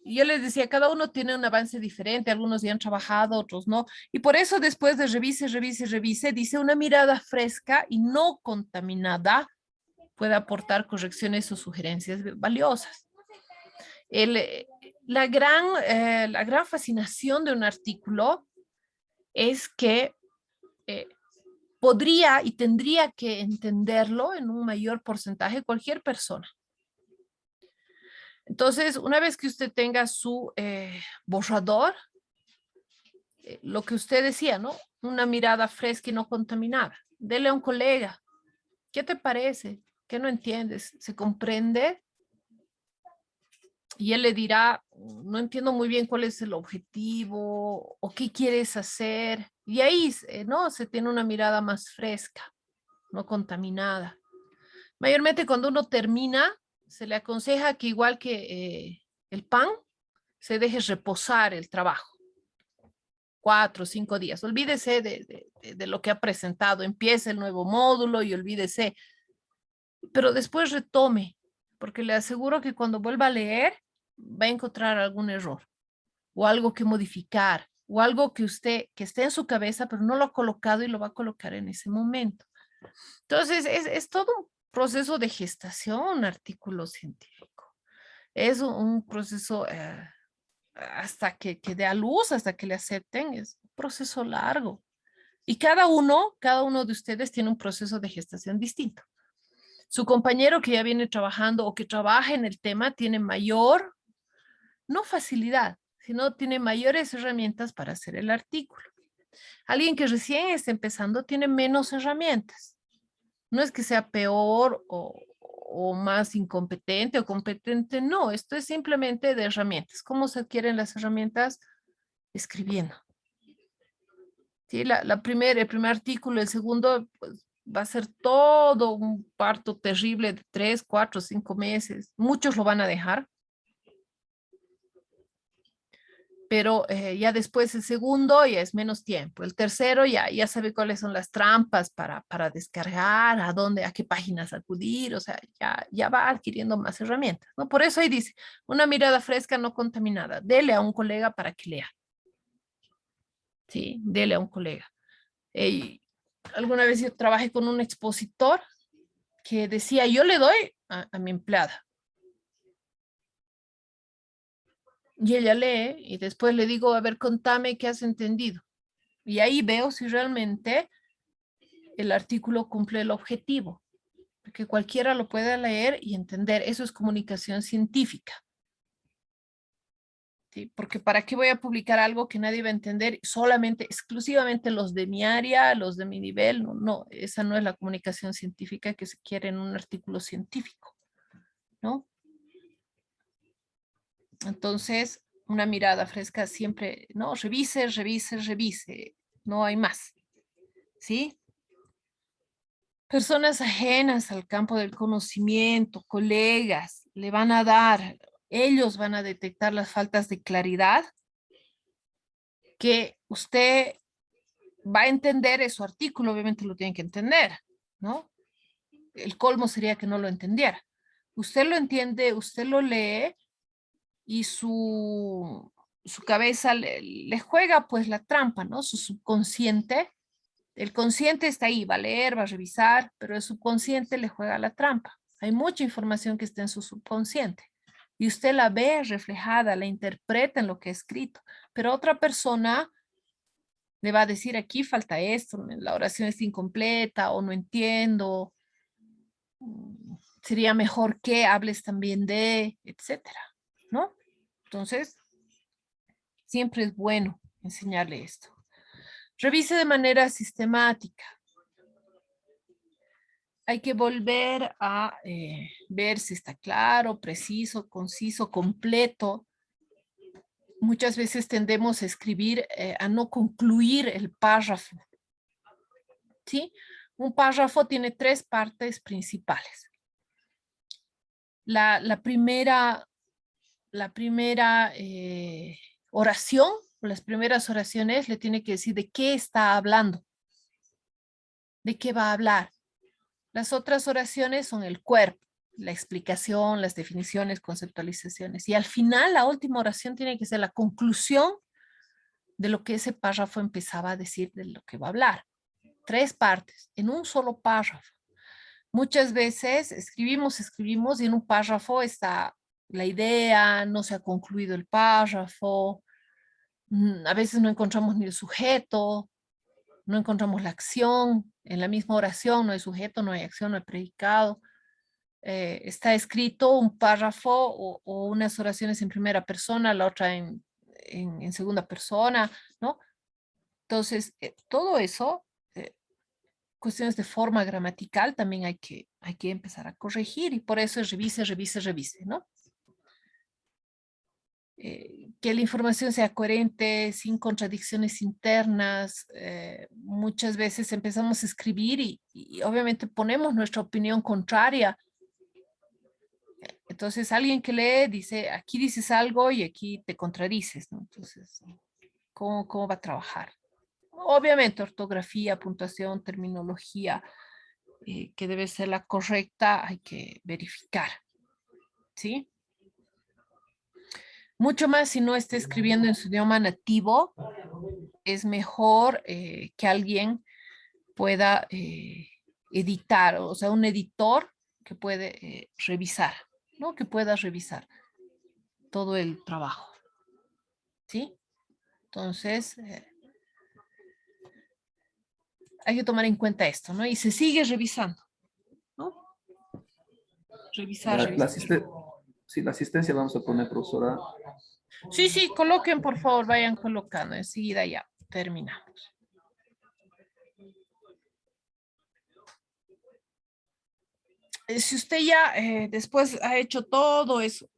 Yo les decía, cada uno tiene un avance diferente, algunos ya han trabajado, otros no. Y por eso después de revise, dice: una mirada fresca y no contaminada puede aportar correcciones o sugerencias valiosas. La gran fascinación de un artículo es que podría y tendría que entenderlo en un mayor porcentaje cualquier persona. Entonces, una vez que usted tenga su borrador, lo que usted decía, ¿no? Una mirada fresca y no contaminada. Dele a un colega. ¿Qué te parece? ¿Qué no entiendes? ¿Se comprende? Y él le dirá: no entiendo muy bien cuál es el objetivo o qué quieres hacer. Y ahí, ¿no? Se tiene una mirada más fresca, no contaminada. Mayormente cuando uno termina, se le aconseja que, igual que el pan, se deje reposar el trabajo. 4 o 5 días. Olvídese de lo que ha presentado. Empiece el nuevo módulo y olvídese. Pero después retome, porque le aseguro que cuando vuelva a leer, va a encontrar algún error o algo que modificar o algo que esté en su cabeza, pero no lo ha colocado y lo va a colocar en ese momento. Entonces, es todo un proceso de gestación, un artículo científico. Es un proceso hasta que dé a luz, hasta que le acepten, es un proceso largo. Y cada uno de ustedes tiene un proceso de gestación distinto. Su compañero que ya viene trabajando o que trabaja en el tema tiene mayor, no facilidad, sino tiene mayores herramientas para hacer el artículo. Alguien que recién está empezando tiene menos herramientas. No es que sea peor o más incompetente o competente, no, esto es simplemente de herramientas. ¿Cómo se adquieren las herramientas? Escribiendo. Sí, el primer artículo, el segundo, pues, va a ser todo un parto terrible de 3, 4, 5 meses. Muchos lo van a dejar. pero ya después el segundo ya es menos tiempo. El tercero ya sabe cuáles son las trampas para descargar, a qué páginas acudir, o sea, ya va adquiriendo más herramientas, ¿no? Por eso ahí dice, una mirada fresca no contaminada. Dele a un colega para que lea. Sí, dele a un colega. Alguna vez yo trabajé con un expositor que decía, yo le doy a mi empleada. Y ella lee y después le digo, a ver, contame qué has entendido. Y ahí veo si realmente el artículo cumple el objetivo. Porque cualquiera lo puede leer y entender. Eso es comunicación científica. ¿Sí? Porque ¿para qué voy a publicar algo que nadie va a entender? Solamente, exclusivamente los de mi área, los de mi nivel. No, no, esa no es la comunicación científica que se quiere en un artículo científico, ¿no? Entonces, una mirada fresca siempre, ¿no? Revise, revise, revise. No hay más. ¿Sí? Personas ajenas al campo del conocimiento, colegas, le van a dar, ellos van a detectar las faltas de claridad que usted va a entender su artículo, obviamente lo tiene que entender, ¿no? El colmo sería que no lo entendiera. Usted lo entiende, usted lo lee y su cabeza le juega pues la trampa, ¿no? Su subconsciente. El consciente está ahí, va a leer, va a revisar, pero el subconsciente le juega la trampa. Hay mucha información que está en su subconsciente y usted la ve reflejada, la interpreta en lo que ha escrito, pero otra persona le va a decir aquí falta esto, la oración está incompleta o no entiendo, sería mejor que hables también de, etcétera, ¿no? Entonces, siempre es bueno enseñarle esto. Revise de manera sistemática. Hay que volver a ver si está claro, preciso, conciso, completo. Muchas veces tendemos a escribir, a no concluir el párrafo. ¿Sí? Un párrafo tiene 3 partes principales. La primera oración, las primeras oraciones le tiene que decir de qué está hablando, de qué va a hablar. Las otras oraciones son el cuerpo, la explicación, las definiciones, conceptualizaciones. Y al final, la última oración tiene que ser la conclusión de lo que ese párrafo empezaba a decir, de lo que va a hablar. 3 partes en un solo párrafo. Muchas veces escribimos y en un párrafo está la idea, no se ha concluido el párrafo, a veces no encontramos ni el sujeto, no encontramos la acción, en la misma oración no hay sujeto, no hay acción, no hay predicado. Está escrito un párrafo o unas oraciones en primera persona, la otra en segunda persona, ¿no? Entonces, todo eso, cuestiones de forma gramatical también hay que empezar a corregir y por eso es revise, revise, revise, ¿no? Que la información sea coherente, sin contradicciones internas. Muchas veces empezamos a escribir y obviamente ponemos nuestra opinión contraria. Entonces alguien que lee dice, aquí dices algo y aquí te contradices, ¿no? Entonces, ¿cómo va a trabajar? Obviamente ortografía, puntuación, terminología, que debe ser la correcta, hay que verificar, ¿sí? Mucho más si no está escribiendo en su idioma nativo, es mejor que alguien pueda editar, o sea, un editor que puede revisar, ¿no? Que pueda revisar todo el trabajo, ¿sí? Entonces, hay que tomar en cuenta esto, ¿no? Y se sigue revisando, ¿no? Revisar, revisar. Sí, la asistencia vamos a poner, profesora. Sí, coloquen, por favor, vayan colocando. Enseguida ya terminamos. Si usted ya después ha hecho todo eso,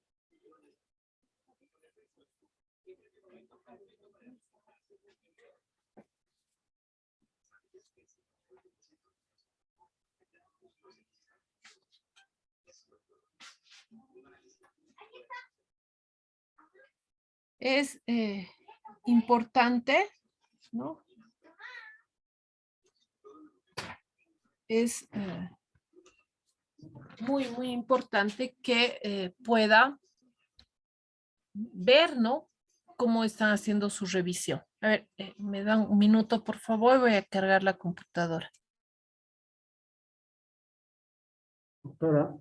es importante, ¿no? Es muy, muy importante que pueda ver, ¿no? Cómo están haciendo su revisión. A ver, me dan un minuto, por favor, voy a cargar la computadora. Doctora.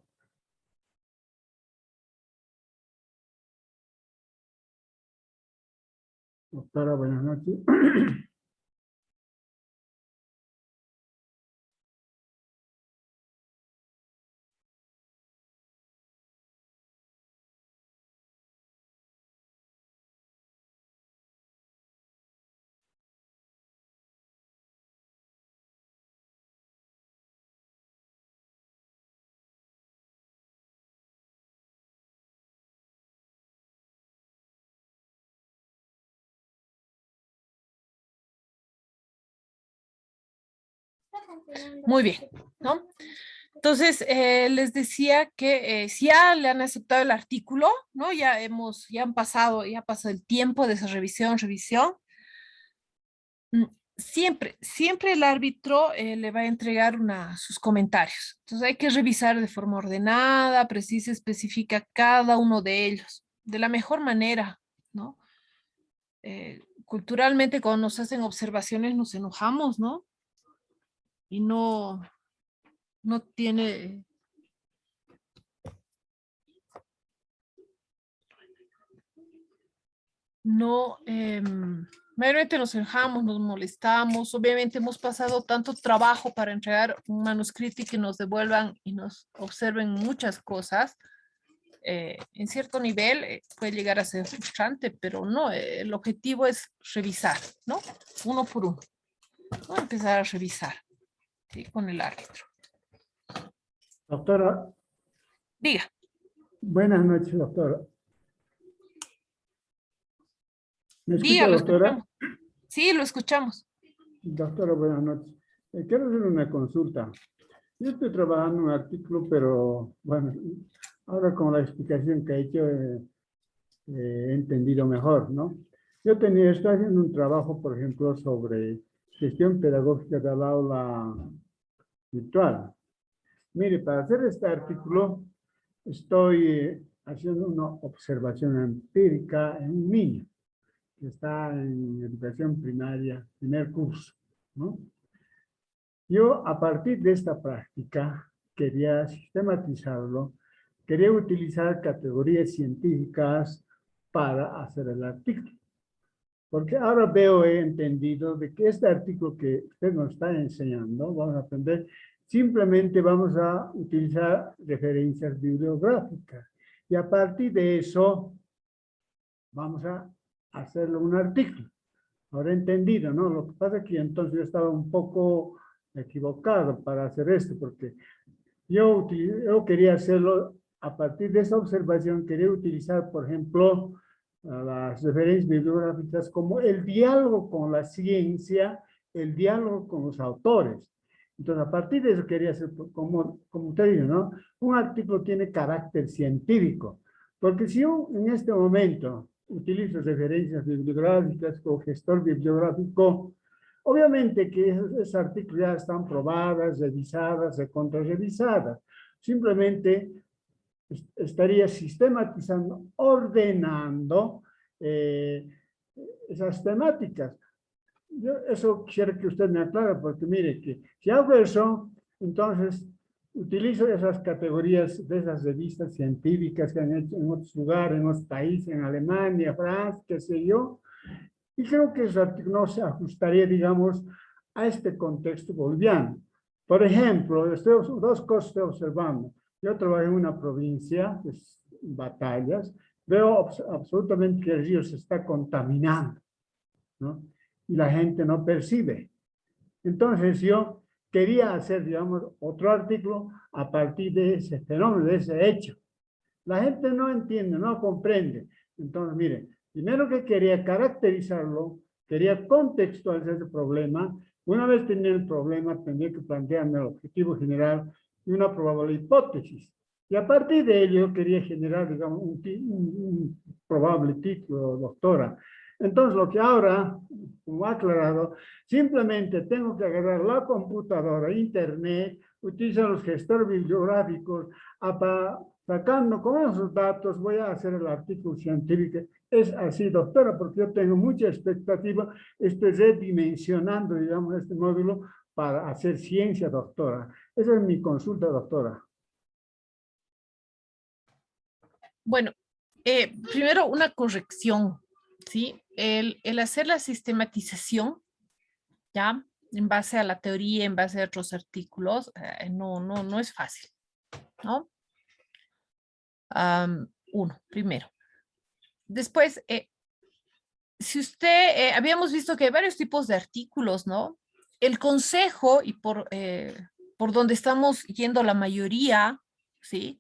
Doctora, buenas noches. Muy bien, ¿no? Entonces, les decía que si ya le han aceptado el artículo, ¿no? Ya han pasado el tiempo de esa revisión. Siempre el árbitro le va a entregar sus comentarios. Entonces hay que revisar de forma ordenada, precisa, específica cada uno de ellos, de la mejor manera, ¿no? Culturalmente, cuando nos hacen observaciones, nos enojamos, ¿no? Y no tiene... Mayormente nos enojamos, nos molestamos. Obviamente hemos pasado tanto trabajo para entregar un manuscrito y que nos devuelvan y nos observen muchas cosas. En cierto nivel puede llegar a ser frustrante, pero no, el objetivo es revisar, ¿no? Uno por uno. Vamos a empezar a revisar, ¿sí? Con el árbitro. Doctora. Diga. Buenas noches, doctora. ¿Me escucha, Diga, lo doctora? escuchamos. Sí, lo escuchamos. Doctora, buenas noches. Quiero hacer una consulta. Yo estoy trabajando en un artículo, pero bueno, ahora con la explicación que ha hecho he entendido mejor, ¿no? Estoy haciendo un trabajo, por ejemplo, sobre gestión pedagógica del aula virtual. Mire, para hacer este artículo estoy haciendo una observación empírica en un niño que está en educación primaria, primer curso, ¿no? Yo, a partir de esta práctica, quería sistematizarlo, quería utilizar categorías científicas para hacer el artículo. Porque ahora he entendido de que este artículo que usted nos está enseñando, vamos a aprender, simplemente vamos a utilizar referencias bibliográficas. Y a partir de eso, vamos a hacerlo un artículo. Ahora he entendido, ¿no? Lo que pasa es que entonces yo estaba un poco equivocado para hacer esto, porque yo quería hacerlo a partir de esa observación, quería utilizar, por ejemplo, las referencias bibliográficas como el diálogo con la ciencia, el diálogo con los autores. Entonces, a partir de eso quería hacer, como usted dice, ¿no? Un artículo tiene carácter científico, porque si yo en este momento utilizo referencias bibliográficas o gestor bibliográfico, obviamente que esos artículos ya están probadas, revisadas, recontrarrevisadas. Simplemente estaría sistematizando, ordenando esas temáticas. Yo eso quisiera que usted me aclare, porque mire que si hago eso, entonces utilizo esas categorías de esas revistas científicas que han hecho en otros lugares, en otros países, en Alemania, Francia, qué sé yo, y creo que ese artículo no se ajustaría, digamos, a este contexto boliviano. Por ejemplo, dos cosas estoy observando. Yo trabajé en una provincia, pues, Batallas, veo absolutamente que el río se está contaminando, ¿no? Y la gente no percibe. Entonces yo quería hacer, digamos, otro artículo a partir de ese fenómeno, de ese hecho. La gente no entiende, no comprende. Entonces, mire, primero que quería caracterizarlo, quería contextualizar ese problema. Una vez tenía el problema, tendría que plantearme el objetivo general y una probable hipótesis. Y a partir de ello quería generar, digamos, un probable título, doctora. Entonces, lo que ahora, como ha aclarado, simplemente tengo que agarrar la computadora, internet, utilizar los gestores bibliográficos, sacando con esos datos, voy a hacer el artículo científico. Es así, doctora, porque yo tengo mucha expectativa, estoy redimensionando, digamos, este módulo para hacer ciencia, doctora. Esa es mi consulta, doctora. Bueno, primero una corrección, ¿sí? El hacer la sistematización, ¿ya? En base a la teoría, en base a otros artículos, no es fácil, ¿no? Uno, primero. Después, si usted, habíamos visto que hay varios tipos de artículos, ¿no? El consejo, y por donde estamos yendo la mayoría, ¿sí?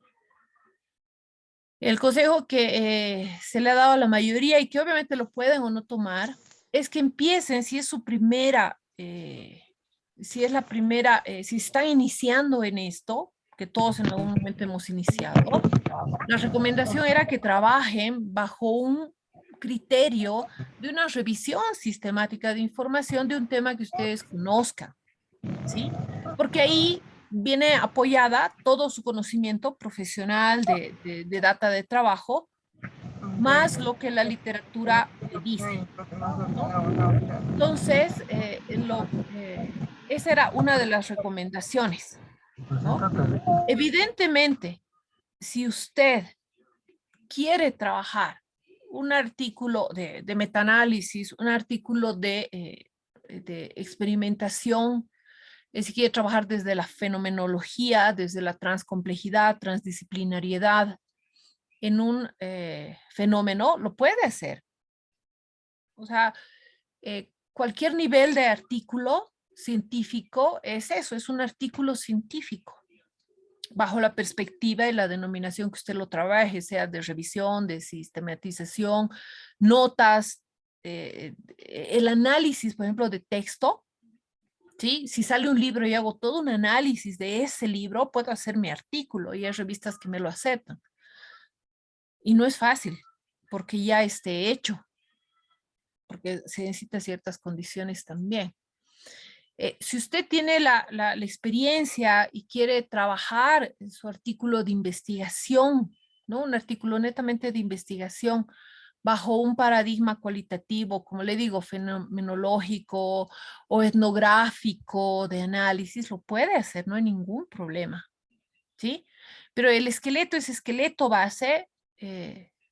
El consejo que se le ha dado a la mayoría y que obviamente lo pueden o no tomar, es que empiecen, si es su primera, si es la primera, si están iniciando en esto, que todos en algún momento hemos iniciado, la recomendación era que trabajen bajo un criterio de una revisión sistemática de información de un tema que ustedes conozcan, ¿sí? Porque ahí viene apoyada todo su conocimiento profesional de data de trabajo, más lo que la literatura dice, ¿no? Entonces, esa era una de las recomendaciones, ¿no? Evidentemente, si usted quiere trabajar un artículo de metaanálisis, un artículo de experimentación, si quiere trabajar desde la fenomenología, desde la transcomplejidad, transdisciplinariedad, en un fenómeno, lo puede hacer. O sea, cualquier nivel de artículo científico es eso, es un artículo científico, bajo la perspectiva y la denominación que usted lo trabaje, sea de revisión, de sistematización, notas, el análisis, por ejemplo, de texto. ¿Sí? Si sale un libro y hago todo un análisis de ese libro, puedo hacer mi artículo y hay revistas que me lo aceptan. Y no es fácil, porque ya esté hecho, porque se necesitan ciertas condiciones también. Si usted tiene la experiencia y quiere trabajar en su artículo de investigación, ¿no? Un artículo netamente de investigación, bajo un paradigma cualitativo, como le digo, fenomenológico o etnográfico de análisis, lo puede hacer, no hay ningún problema, ¿sí? Pero el esqueleto, ese esqueleto base,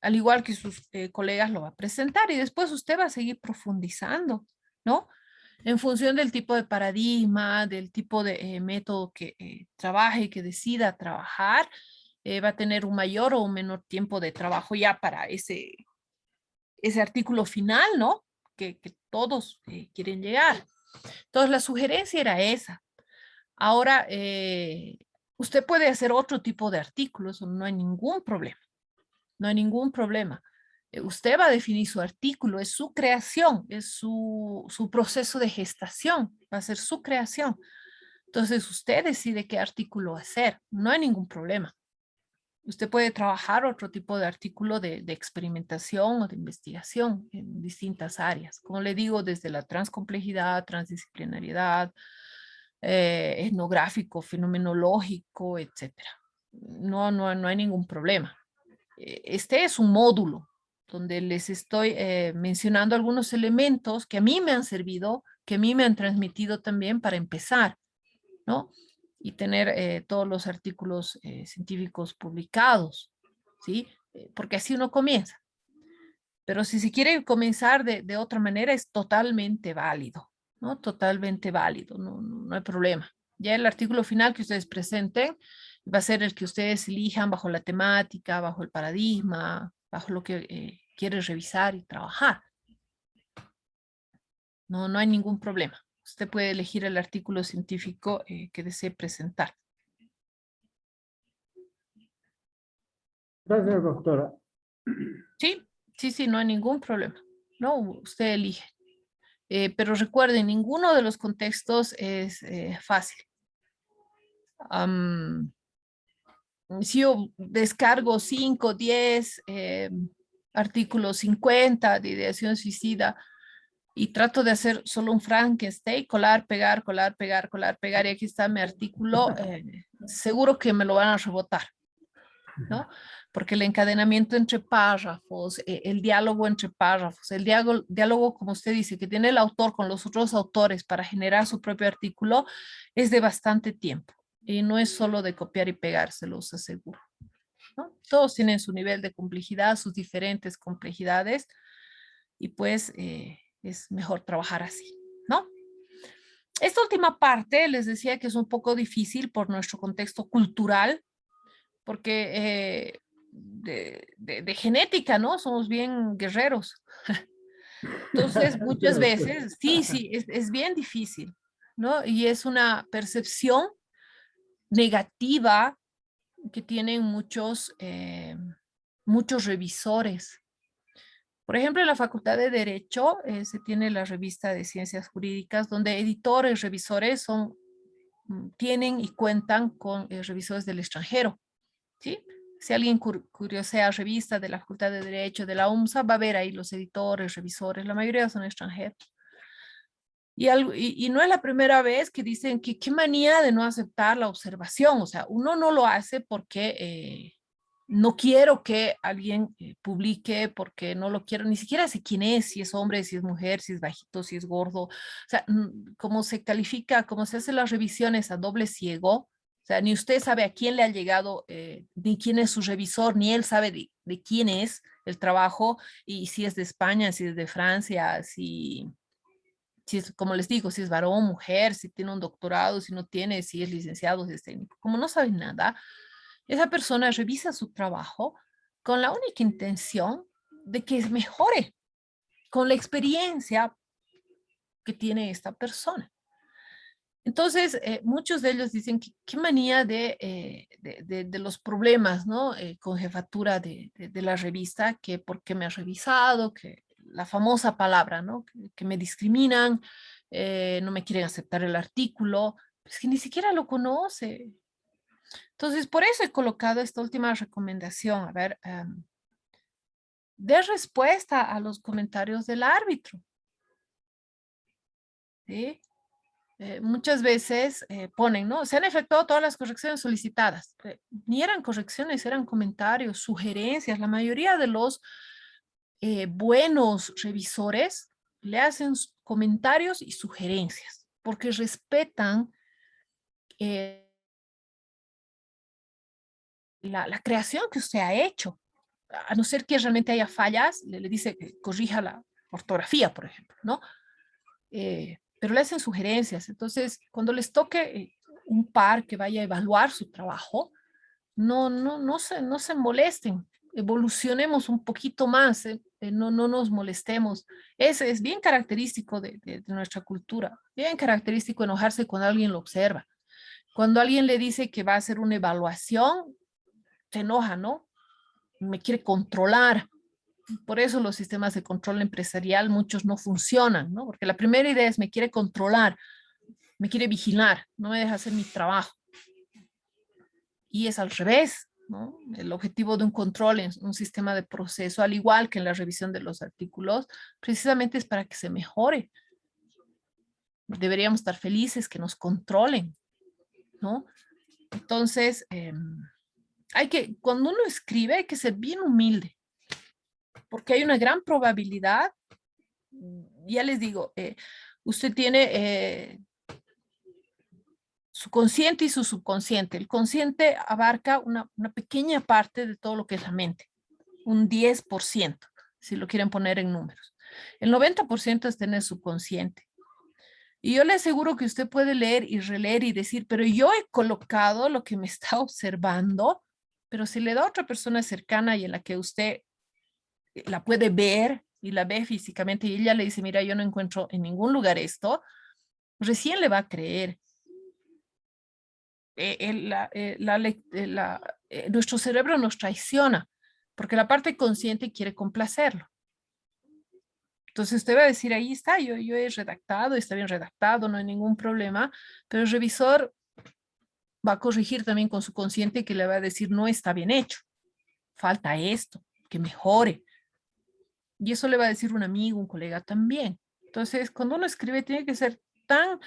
al igual que sus colegas lo va a presentar y después usted va a seguir profundizando, ¿no? En función del tipo de paradigma, del tipo de método que trabaje y que decida trabajar, va a tener un mayor o un menor tiempo de trabajo ya para ese artículo final, ¿no? Que todos quieren llegar. Entonces, la sugerencia era esa. Ahora, usted puede hacer otro tipo de artículos, no hay ningún problema. No hay ningún problema. Usted va a definir su artículo, es su creación, es su proceso de gestación, va a ser su creación. Entonces, usted decide qué artículo hacer, no hay ningún problema. Usted puede trabajar otro tipo de artículo de experimentación o de investigación en distintas áreas. Como le digo, desde la transcomplejidad, transdisciplinariedad, etnográfico, fenomenológico, etc. No hay ningún problema. Este es un módulo donde les estoy mencionando algunos elementos que a mí me han servido, que a mí me han transmitido también para empezar, ¿no? Y tener todos los artículos científicos publicados, ¿sí? Porque así uno comienza. Pero si se quiere comenzar de otra manera, es totalmente válido, ¿no? Totalmente válido, no hay problema. Ya el artículo final que ustedes presenten va a ser el que ustedes elijan bajo la temática, bajo el paradigma, bajo lo que quiere revisar y trabajar. No hay ningún problema. Usted puede elegir el artículo científico que desee presentar. Gracias, doctora. Sí, no hay ningún problema. No, usted elige. Pero recuerden, ninguno de los contextos es fácil. Si yo descargo 5, 10 artículo 50 de ideación suicida y trato de hacer solo un Frankenstein, colar, pegar, colar, pegar, colar, pegar, y aquí está mi artículo, seguro que me lo van a rebotar, ¿no? Porque el encadenamiento entre párrafos, el diálogo entre párrafos, el diálogo, como usted dice, que tiene el autor con los otros autores para generar su propio artículo, es de bastante tiempo. Y no es solo de copiar y pegar, se los aseguro, ¿no? Todos tienen su nivel de complejidad, sus diferentes complejidades, y pues es mejor trabajar así, ¿no? Esta última parte les decía que es un poco difícil por nuestro contexto cultural, porque de genética, ¿no? Somos bien guerreros. Entonces, muchas veces, sí, es bien difícil, ¿no? Y es una percepción negativa que tienen muchos revisores. Por ejemplo, en la Facultad de Derecho se tiene la revista de Ciencias Jurídicas, donde editores, revisores tienen y cuentan con revisores del extranjero, ¿sí? Si alguien curiosea revistas de la Facultad de Derecho, de la UMSA, va a ver ahí los editores, revisores, la mayoría son extranjeros. Y no es la primera vez que dicen que qué manía de no aceptar la observación. O sea, uno no lo hace porque no quiero que alguien publique, porque no lo quiero, ni siquiera sé quién es, si es hombre, si es mujer, si es bajito, si es gordo. O sea, cómo se califica, cómo se hacen las revisiones a doble ciego. O sea, ni usted sabe a quién le ha llegado, ni quién es su revisor, ni él sabe de quién es el trabajo, y si es de España, si es de Francia, si es, como les digo, si es varón, mujer, si tiene un doctorado, si no tiene, si es licenciado, si es técnico. Como no saben nada, esa persona revisa su trabajo con la única intención de que mejore con la experiencia que tiene esta persona. Entonces, muchos de ellos dicen que qué manía de los problemas, ¿no? Con jefatura de la revista, que por qué me ha revisado, que la famosa palabra, ¿no? Que me discriminan, no me quieren aceptar el artículo, es que ni siquiera lo conoce. Entonces, por eso he colocado esta última recomendación, a ver, de respuesta a los comentarios del árbitro, ¿sí? Muchas veces ponen, ¿no? Se han efectuado todas las correcciones solicitadas. Ni eran correcciones, eran comentarios, sugerencias. La mayoría de los buenos revisores le hacen comentarios y sugerencias porque respetan la creación que usted ha hecho. A no ser que realmente haya fallas, le dice que corrija la ortografía, por ejemplo, ¿no? Pero le hacen sugerencias. Entonces, cuando les toque un par que vaya a evaluar su trabajo, no se molesten, evolucionemos un poquito más, no nos molestemos. Ese es bien característico de nuestra cultura, bien característico enojarse cuando alguien lo observa. Cuando alguien le dice que va a hacer una evaluación, se enoja, ¿no? Me quiere controlar. Por eso los sistemas de control empresarial, muchos no funcionan, ¿no? Porque la primera idea es me quiere controlar, me quiere vigilar, no me deja hacer mi trabajo. Y es al revés, ¿no? El objetivo de un control en un sistema de proceso, al igual que en la revisión de los artículos, precisamente es para que se mejore. Deberíamos estar felices que nos controlen, ¿no? Entonces, cuando uno escribe, hay que ser bien humilde, porque hay una gran probabilidad, ya les digo, usted tiene su consciente y su subconsciente. El consciente abarca una pequeña parte de todo lo que es la mente, un 10%, si lo quieren poner en números. El 90% está en el subconsciente. Y yo le aseguro que usted puede leer y releer y decir, pero yo he colocado lo que me está observando, pero si le da a otra persona cercana y en la que usted la puede ver y la ve físicamente y ella le dice, mira, yo no encuentro en ningún lugar esto, recién le va a creer. Nuestro cerebro nos traiciona porque la parte consciente quiere complacerlo. Entonces usted va a decir, ahí está, yo he redactado, está bien redactado, no hay ningún problema, pero el revisor va a corregir también con su consciente que le va a decir, no está bien hecho, falta esto, que mejore. Y eso le va a decir un amigo, un colega también. Entonces, cuando uno escribe, tiene que ser tan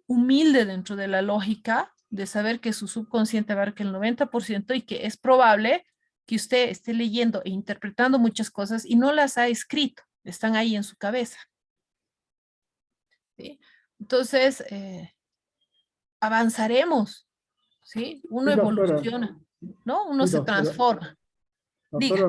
humilde dentro de la lógica de saber que su subconsciente abarca el 90% y que es probable que usted esté leyendo e interpretando muchas cosas y no las ha escrito, están ahí en su cabeza. ¿Sí? Entonces, avanzaremos, ¿sí? Uno Sí, doctora. evoluciona, ¿no? Uno Sí, se doctora. transforma. Doctora, Diga.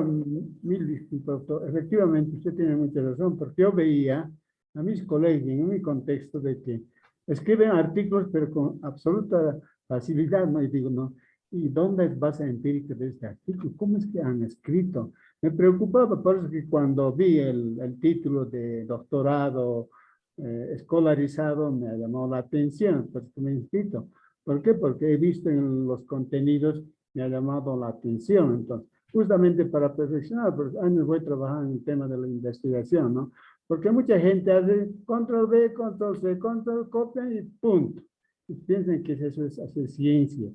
mil disculpas, doctor. Efectivamente, usted tiene mucha razón, porque yo veía a mis colegas en mi contexto de que escriben artículos, pero con absoluta facilidad, ¿no? Y digo, no, ¿y dónde es base empírica de este artículo? ¿Cómo es que han escrito? Me preocupaba, por eso que cuando vi el título de doctorado escolarizado, me ha llamado la atención, por eso me he inscrito. ¿Por qué? Porque he visto en los contenidos, me ha llamado la atención, entonces justamente para perfeccionar, porque años voy trabajando en el tema de la investigación, ¿no? Porque mucha gente hace control V, control C, control copia y punto. Y piensan que eso es hacer ciencia.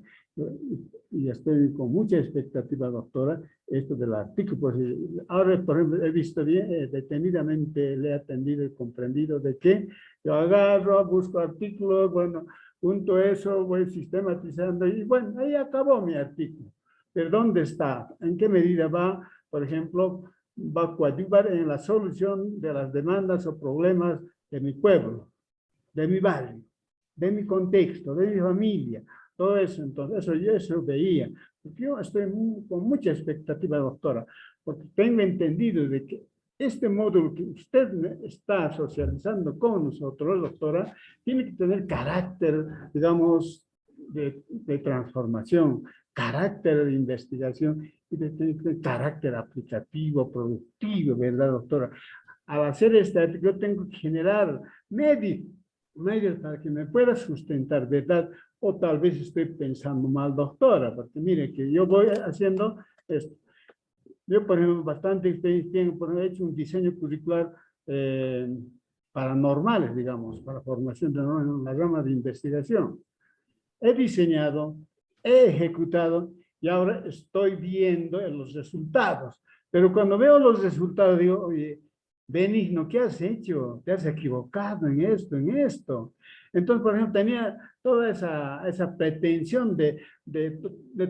Y estoy con mucha expectativa, doctora, esto del artículo. Pues, ahora, por ejemplo, he visto bien, detenidamente le he atendido y comprendido de que yo agarro, busco artículos, bueno, junto eso, voy sistematizando y bueno, ahí acabó mi artículo. ¿Pero dónde está? ¿En qué medida va, por ejemplo, va a coadyuvar en la solución de las demandas o problemas de mi pueblo, de mi barrio, de mi contexto, de mi familia? Todo eso, entonces, eso veía. Porque yo estoy con mucha expectativa, doctora, porque tengo entendido de que este módulo que usted está socializando con nosotros, doctora, tiene que tener carácter, digamos, de transformación, carácter de investigación y de carácter aplicativo, productivo, ¿verdad, doctora? Al hacer este, yo tengo que generar medios para que me pueda sustentar, ¿verdad? O tal vez estoy pensando mal, doctora, porque mire que yo voy haciendo esto. Yo, por ejemplo, bastante experiencia tengo, por ejemplo, he hecho un diseño curricular para normales, digamos, para formación de en la rama de investigación. He diseñado, he ejecutado y ahora estoy viendo los resultados. Pero cuando veo los resultados digo, oye, Benigno, ¿qué has hecho? Te has equivocado en esto, en esto. Entonces, por ejemplo, tenía toda esa pretensión de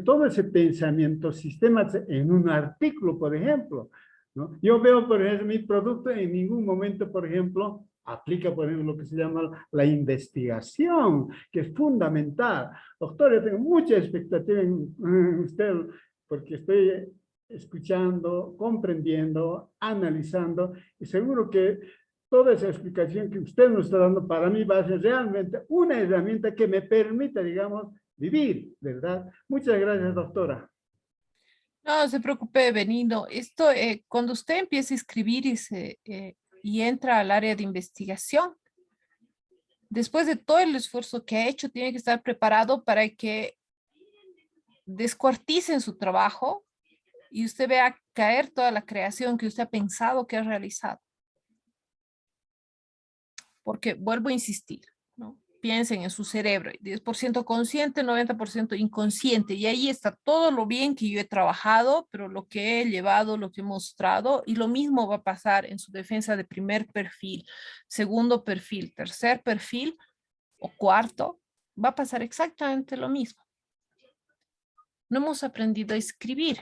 todo ese pensamiento, sistemas en un artículo, por ejemplo, ¿no? Yo veo, por ejemplo, mi producto en ningún momento, por ejemplo, aplica, por ejemplo, lo que se llama la investigación, que es fundamental. Doctor, yo tengo mucha expectativa en usted, porque estoy escuchando, comprendiendo, analizando, y seguro que toda esa explicación que usted nos está dando para mí va a ser realmente una herramienta que me permita, digamos, vivir, ¿verdad? Muchas gracias, doctora. No se preocupe, Benigno. Esto, cuando usted empieza a escribir y entra al área de investigación, después de todo el esfuerzo que ha hecho, tiene que estar preparado para que descuarticen su trabajo y usted vea caer toda la creación que usted ha pensado que ha realizado. Porque vuelvo a insistir, ¿no? Piensen en su cerebro, 10% consciente, 90% inconsciente, y ahí está todo lo bien que yo he trabajado, pero lo que he llevado, lo que he mostrado, y lo mismo va a pasar en su defensa de primer perfil, segundo perfil, tercer perfil o cuarto, va a pasar exactamente lo mismo. No hemos aprendido a escribir.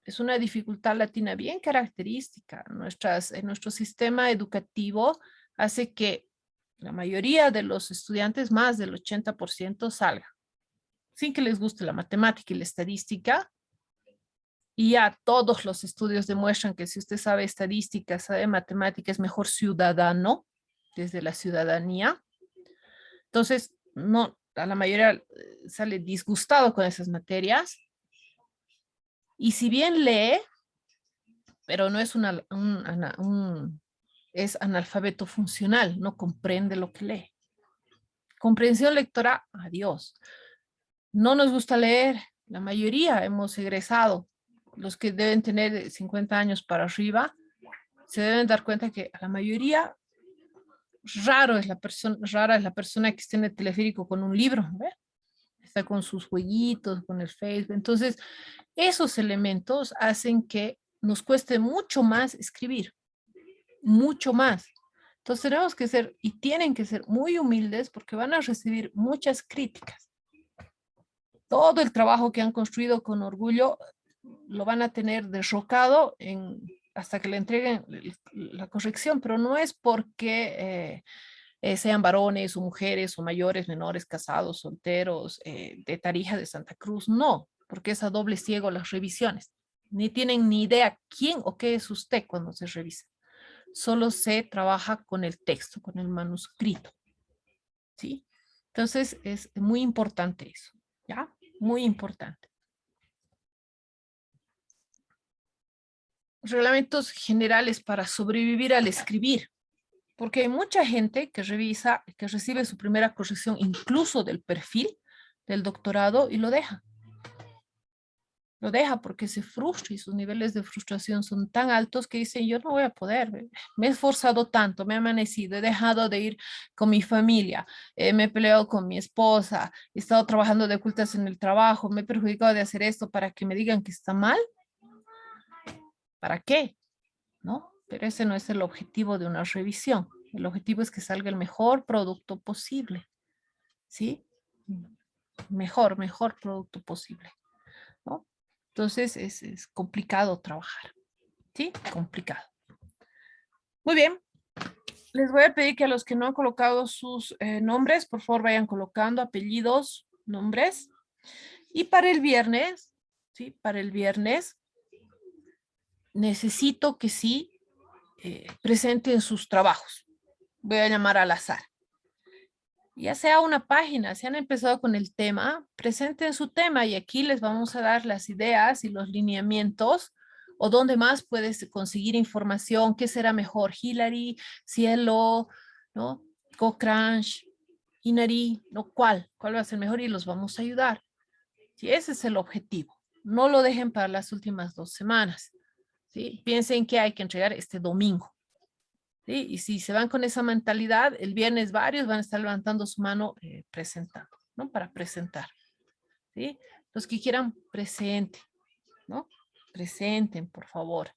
Es una dificultad latina bien característica. Nuestro sistema educativo hace que la mayoría de los estudiantes, más del 80%, salgan sin que les guste la matemática y la estadística. Y ya todos los estudios demuestran que si usted sabe estadística, sabe matemática, es mejor ciudadano desde la ciudadanía. Entonces, no, a la mayoría sale disgustado con esas materias. Y si bien lee, pero no es es analfabeto funcional, no comprende lo que lee. Comprensión lectora, adiós. No nos gusta leer, la mayoría hemos egresado, los que deben tener 50 años para arriba, se deben dar cuenta que a la mayoría rara es la persona que esté en el teleférico con un libro, ¿ve? Está con sus jueguitos, con el Facebook. Entonces, esos elementos hacen que nos cueste mucho más escribir. mucho más. Entonces tenemos que ser y tienen que ser muy humildes porque van a recibir muchas críticas. Todo el trabajo que han construido con orgullo lo van a tener derrocado hasta que le entreguen la corrección, pero no es porque sean varones o mujeres o mayores, menores, casados, solteros, de Tarija, de Santa Cruz, no, porque es a doble ciego las revisiones. Ni tienen ni idea quién o qué es usted cuando se revisa. Solo se trabaja con el texto, con el manuscrito, ¿sí? Entonces es muy importante eso, ¿ya? Muy importante. Reglamentos generales para sobrevivir al escribir, porque hay mucha gente que revisa, que recibe su primera corrección incluso del perfil del doctorado y lo deja. Lo deja porque se frustra y sus niveles de frustración son tan altos que dicen, yo no voy a poder, me he esforzado tanto, me he amanecido, he dejado de ir con mi familia, me he peleado con mi esposa, he estado trabajando de ocultas en el trabajo, me he perjudicado de hacer esto para que me digan que está mal. ¿Para qué? ¿No? Pero ese no es el objetivo de una revisión. El objetivo es que salga el mejor producto posible, ¿sí? Mejor producto posible, ¿no? Entonces es complicado trabajar, ¿sí? Complicado. Muy bien. Les voy a pedir que a los que no han colocado sus nombres, por favor vayan colocando apellidos, nombres. Y para el viernes, ¿sí? Para el viernes, necesito que sí presenten sus trabajos. Voy a llamar al azar. Ya sea una página, si han empezado con el tema, presenten su tema y aquí les vamos a dar las ideas y los lineamientos o dónde más puedes conseguir información, qué será mejor, Hillary, Cielo, ¿no? Cochrane, Inari, ¿no? ¿Cuál va a ser mejor? Y los vamos a ayudar. Sí, ese es el objetivo. No lo dejen para las últimas 2 semanas. ¿Sí? Piensen que hay que entregar este domingo. ¿Sí? Y si se van con esa mentalidad, el viernes varios van a estar levantando su mano presentando, ¿no? Para presentar, ¿sí? Los que quieran, presenten, ¿no? Presenten, por favor,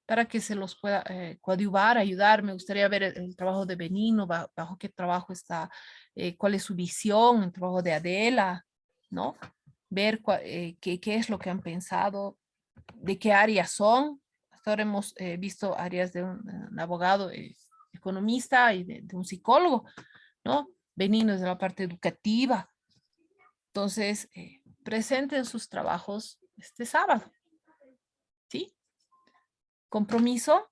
para que se los pueda coadyuvar, ayudar. Me gustaría ver el trabajo de Benino, bajo qué trabajo está, cuál es su visión, el trabajo de Adela, ¿no? Ver qué es lo que han pensado, de qué áreas son. Hasta ahora hemos visto áreas de un abogado, economista y de un psicólogo, ¿no? Benino es de la parte educativa. Entonces, presenten sus trabajos este sábado, ¿sí? ¿Compromiso?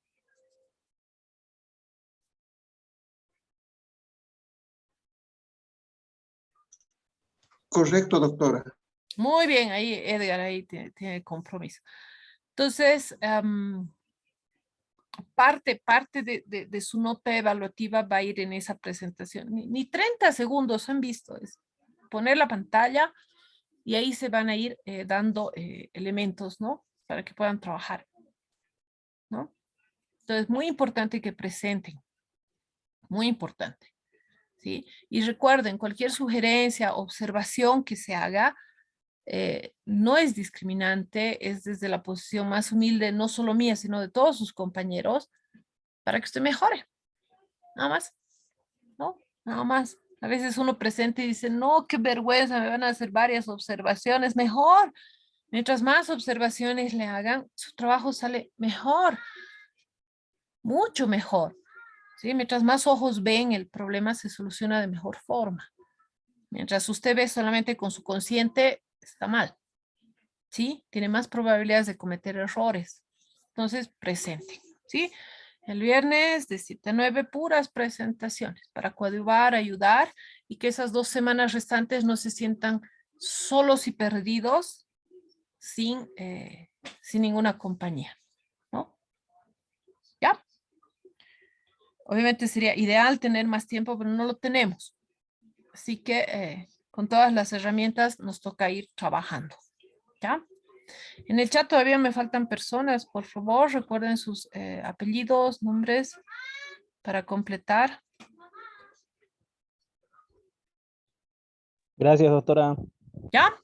Correcto, doctora. Muy bien, ahí Edgar, ahí tiene compromiso. Entonces, parte de su nota evaluativa va a ir en esa presentación. Ni 30 segundos han visto, es poner la pantalla y ahí se van a ir dando elementos, ¿no? Para que puedan trabajar, ¿no? Entonces, muy importante que presenten, muy importante, ¿sí? Y recuerden, cualquier sugerencia, observación que se haga, no es discriminante, es desde la posición más humilde, no solo mía, sino de todos sus compañeros, para que usted mejore. Nada más, ¿no? Nada más. A veces uno presenta y dice, no, qué vergüenza, me van a hacer varias observaciones. Mejor. Mientras más observaciones le hagan, su trabajo sale mejor. Mucho mejor. ¿Sí? Mientras más ojos ven, el problema se soluciona de mejor forma. Mientras usted ve solamente con su consciente, está mal. ¿Sí? Tiene más probabilidades de cometer errores. Entonces, presente. ¿Sí? El viernes de 7 a 9, puras presentaciones para coadyuvar, ayudar y que esas 2 semanas restantes no se sientan solos y perdidos sin ninguna compañía, ¿no? ¿Ya? Obviamente sería ideal tener más tiempo, pero no lo tenemos. Así que con todas las herramientas nos toca ir trabajando, ¿ya? En el chat todavía me faltan personas. Por favor, recuerden sus apellidos, nombres para completar. Gracias, doctora. ¿Ya?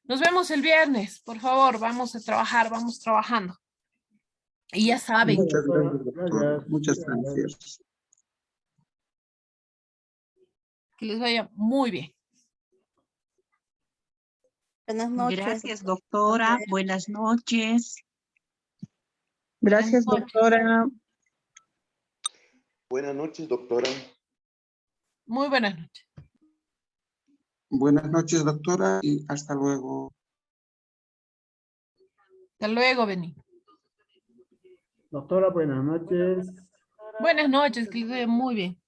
Nos vemos el viernes. Por favor, vamos a trabajar, vamos trabajando. Y ya saben. Muchas gracias, doctora. Muchas gracias. gracias. Que les vaya muy bien. Buenas noches. Gracias, doctora. Buenas noches. Buenas Gracias, noches. doctora. Buenas noches, doctora. Muy buenas noches. Buenas noches, doctora, y hasta luego. Hasta luego, Beni. Doctora, buenas noches. Buenas noches, que les vaya muy bien.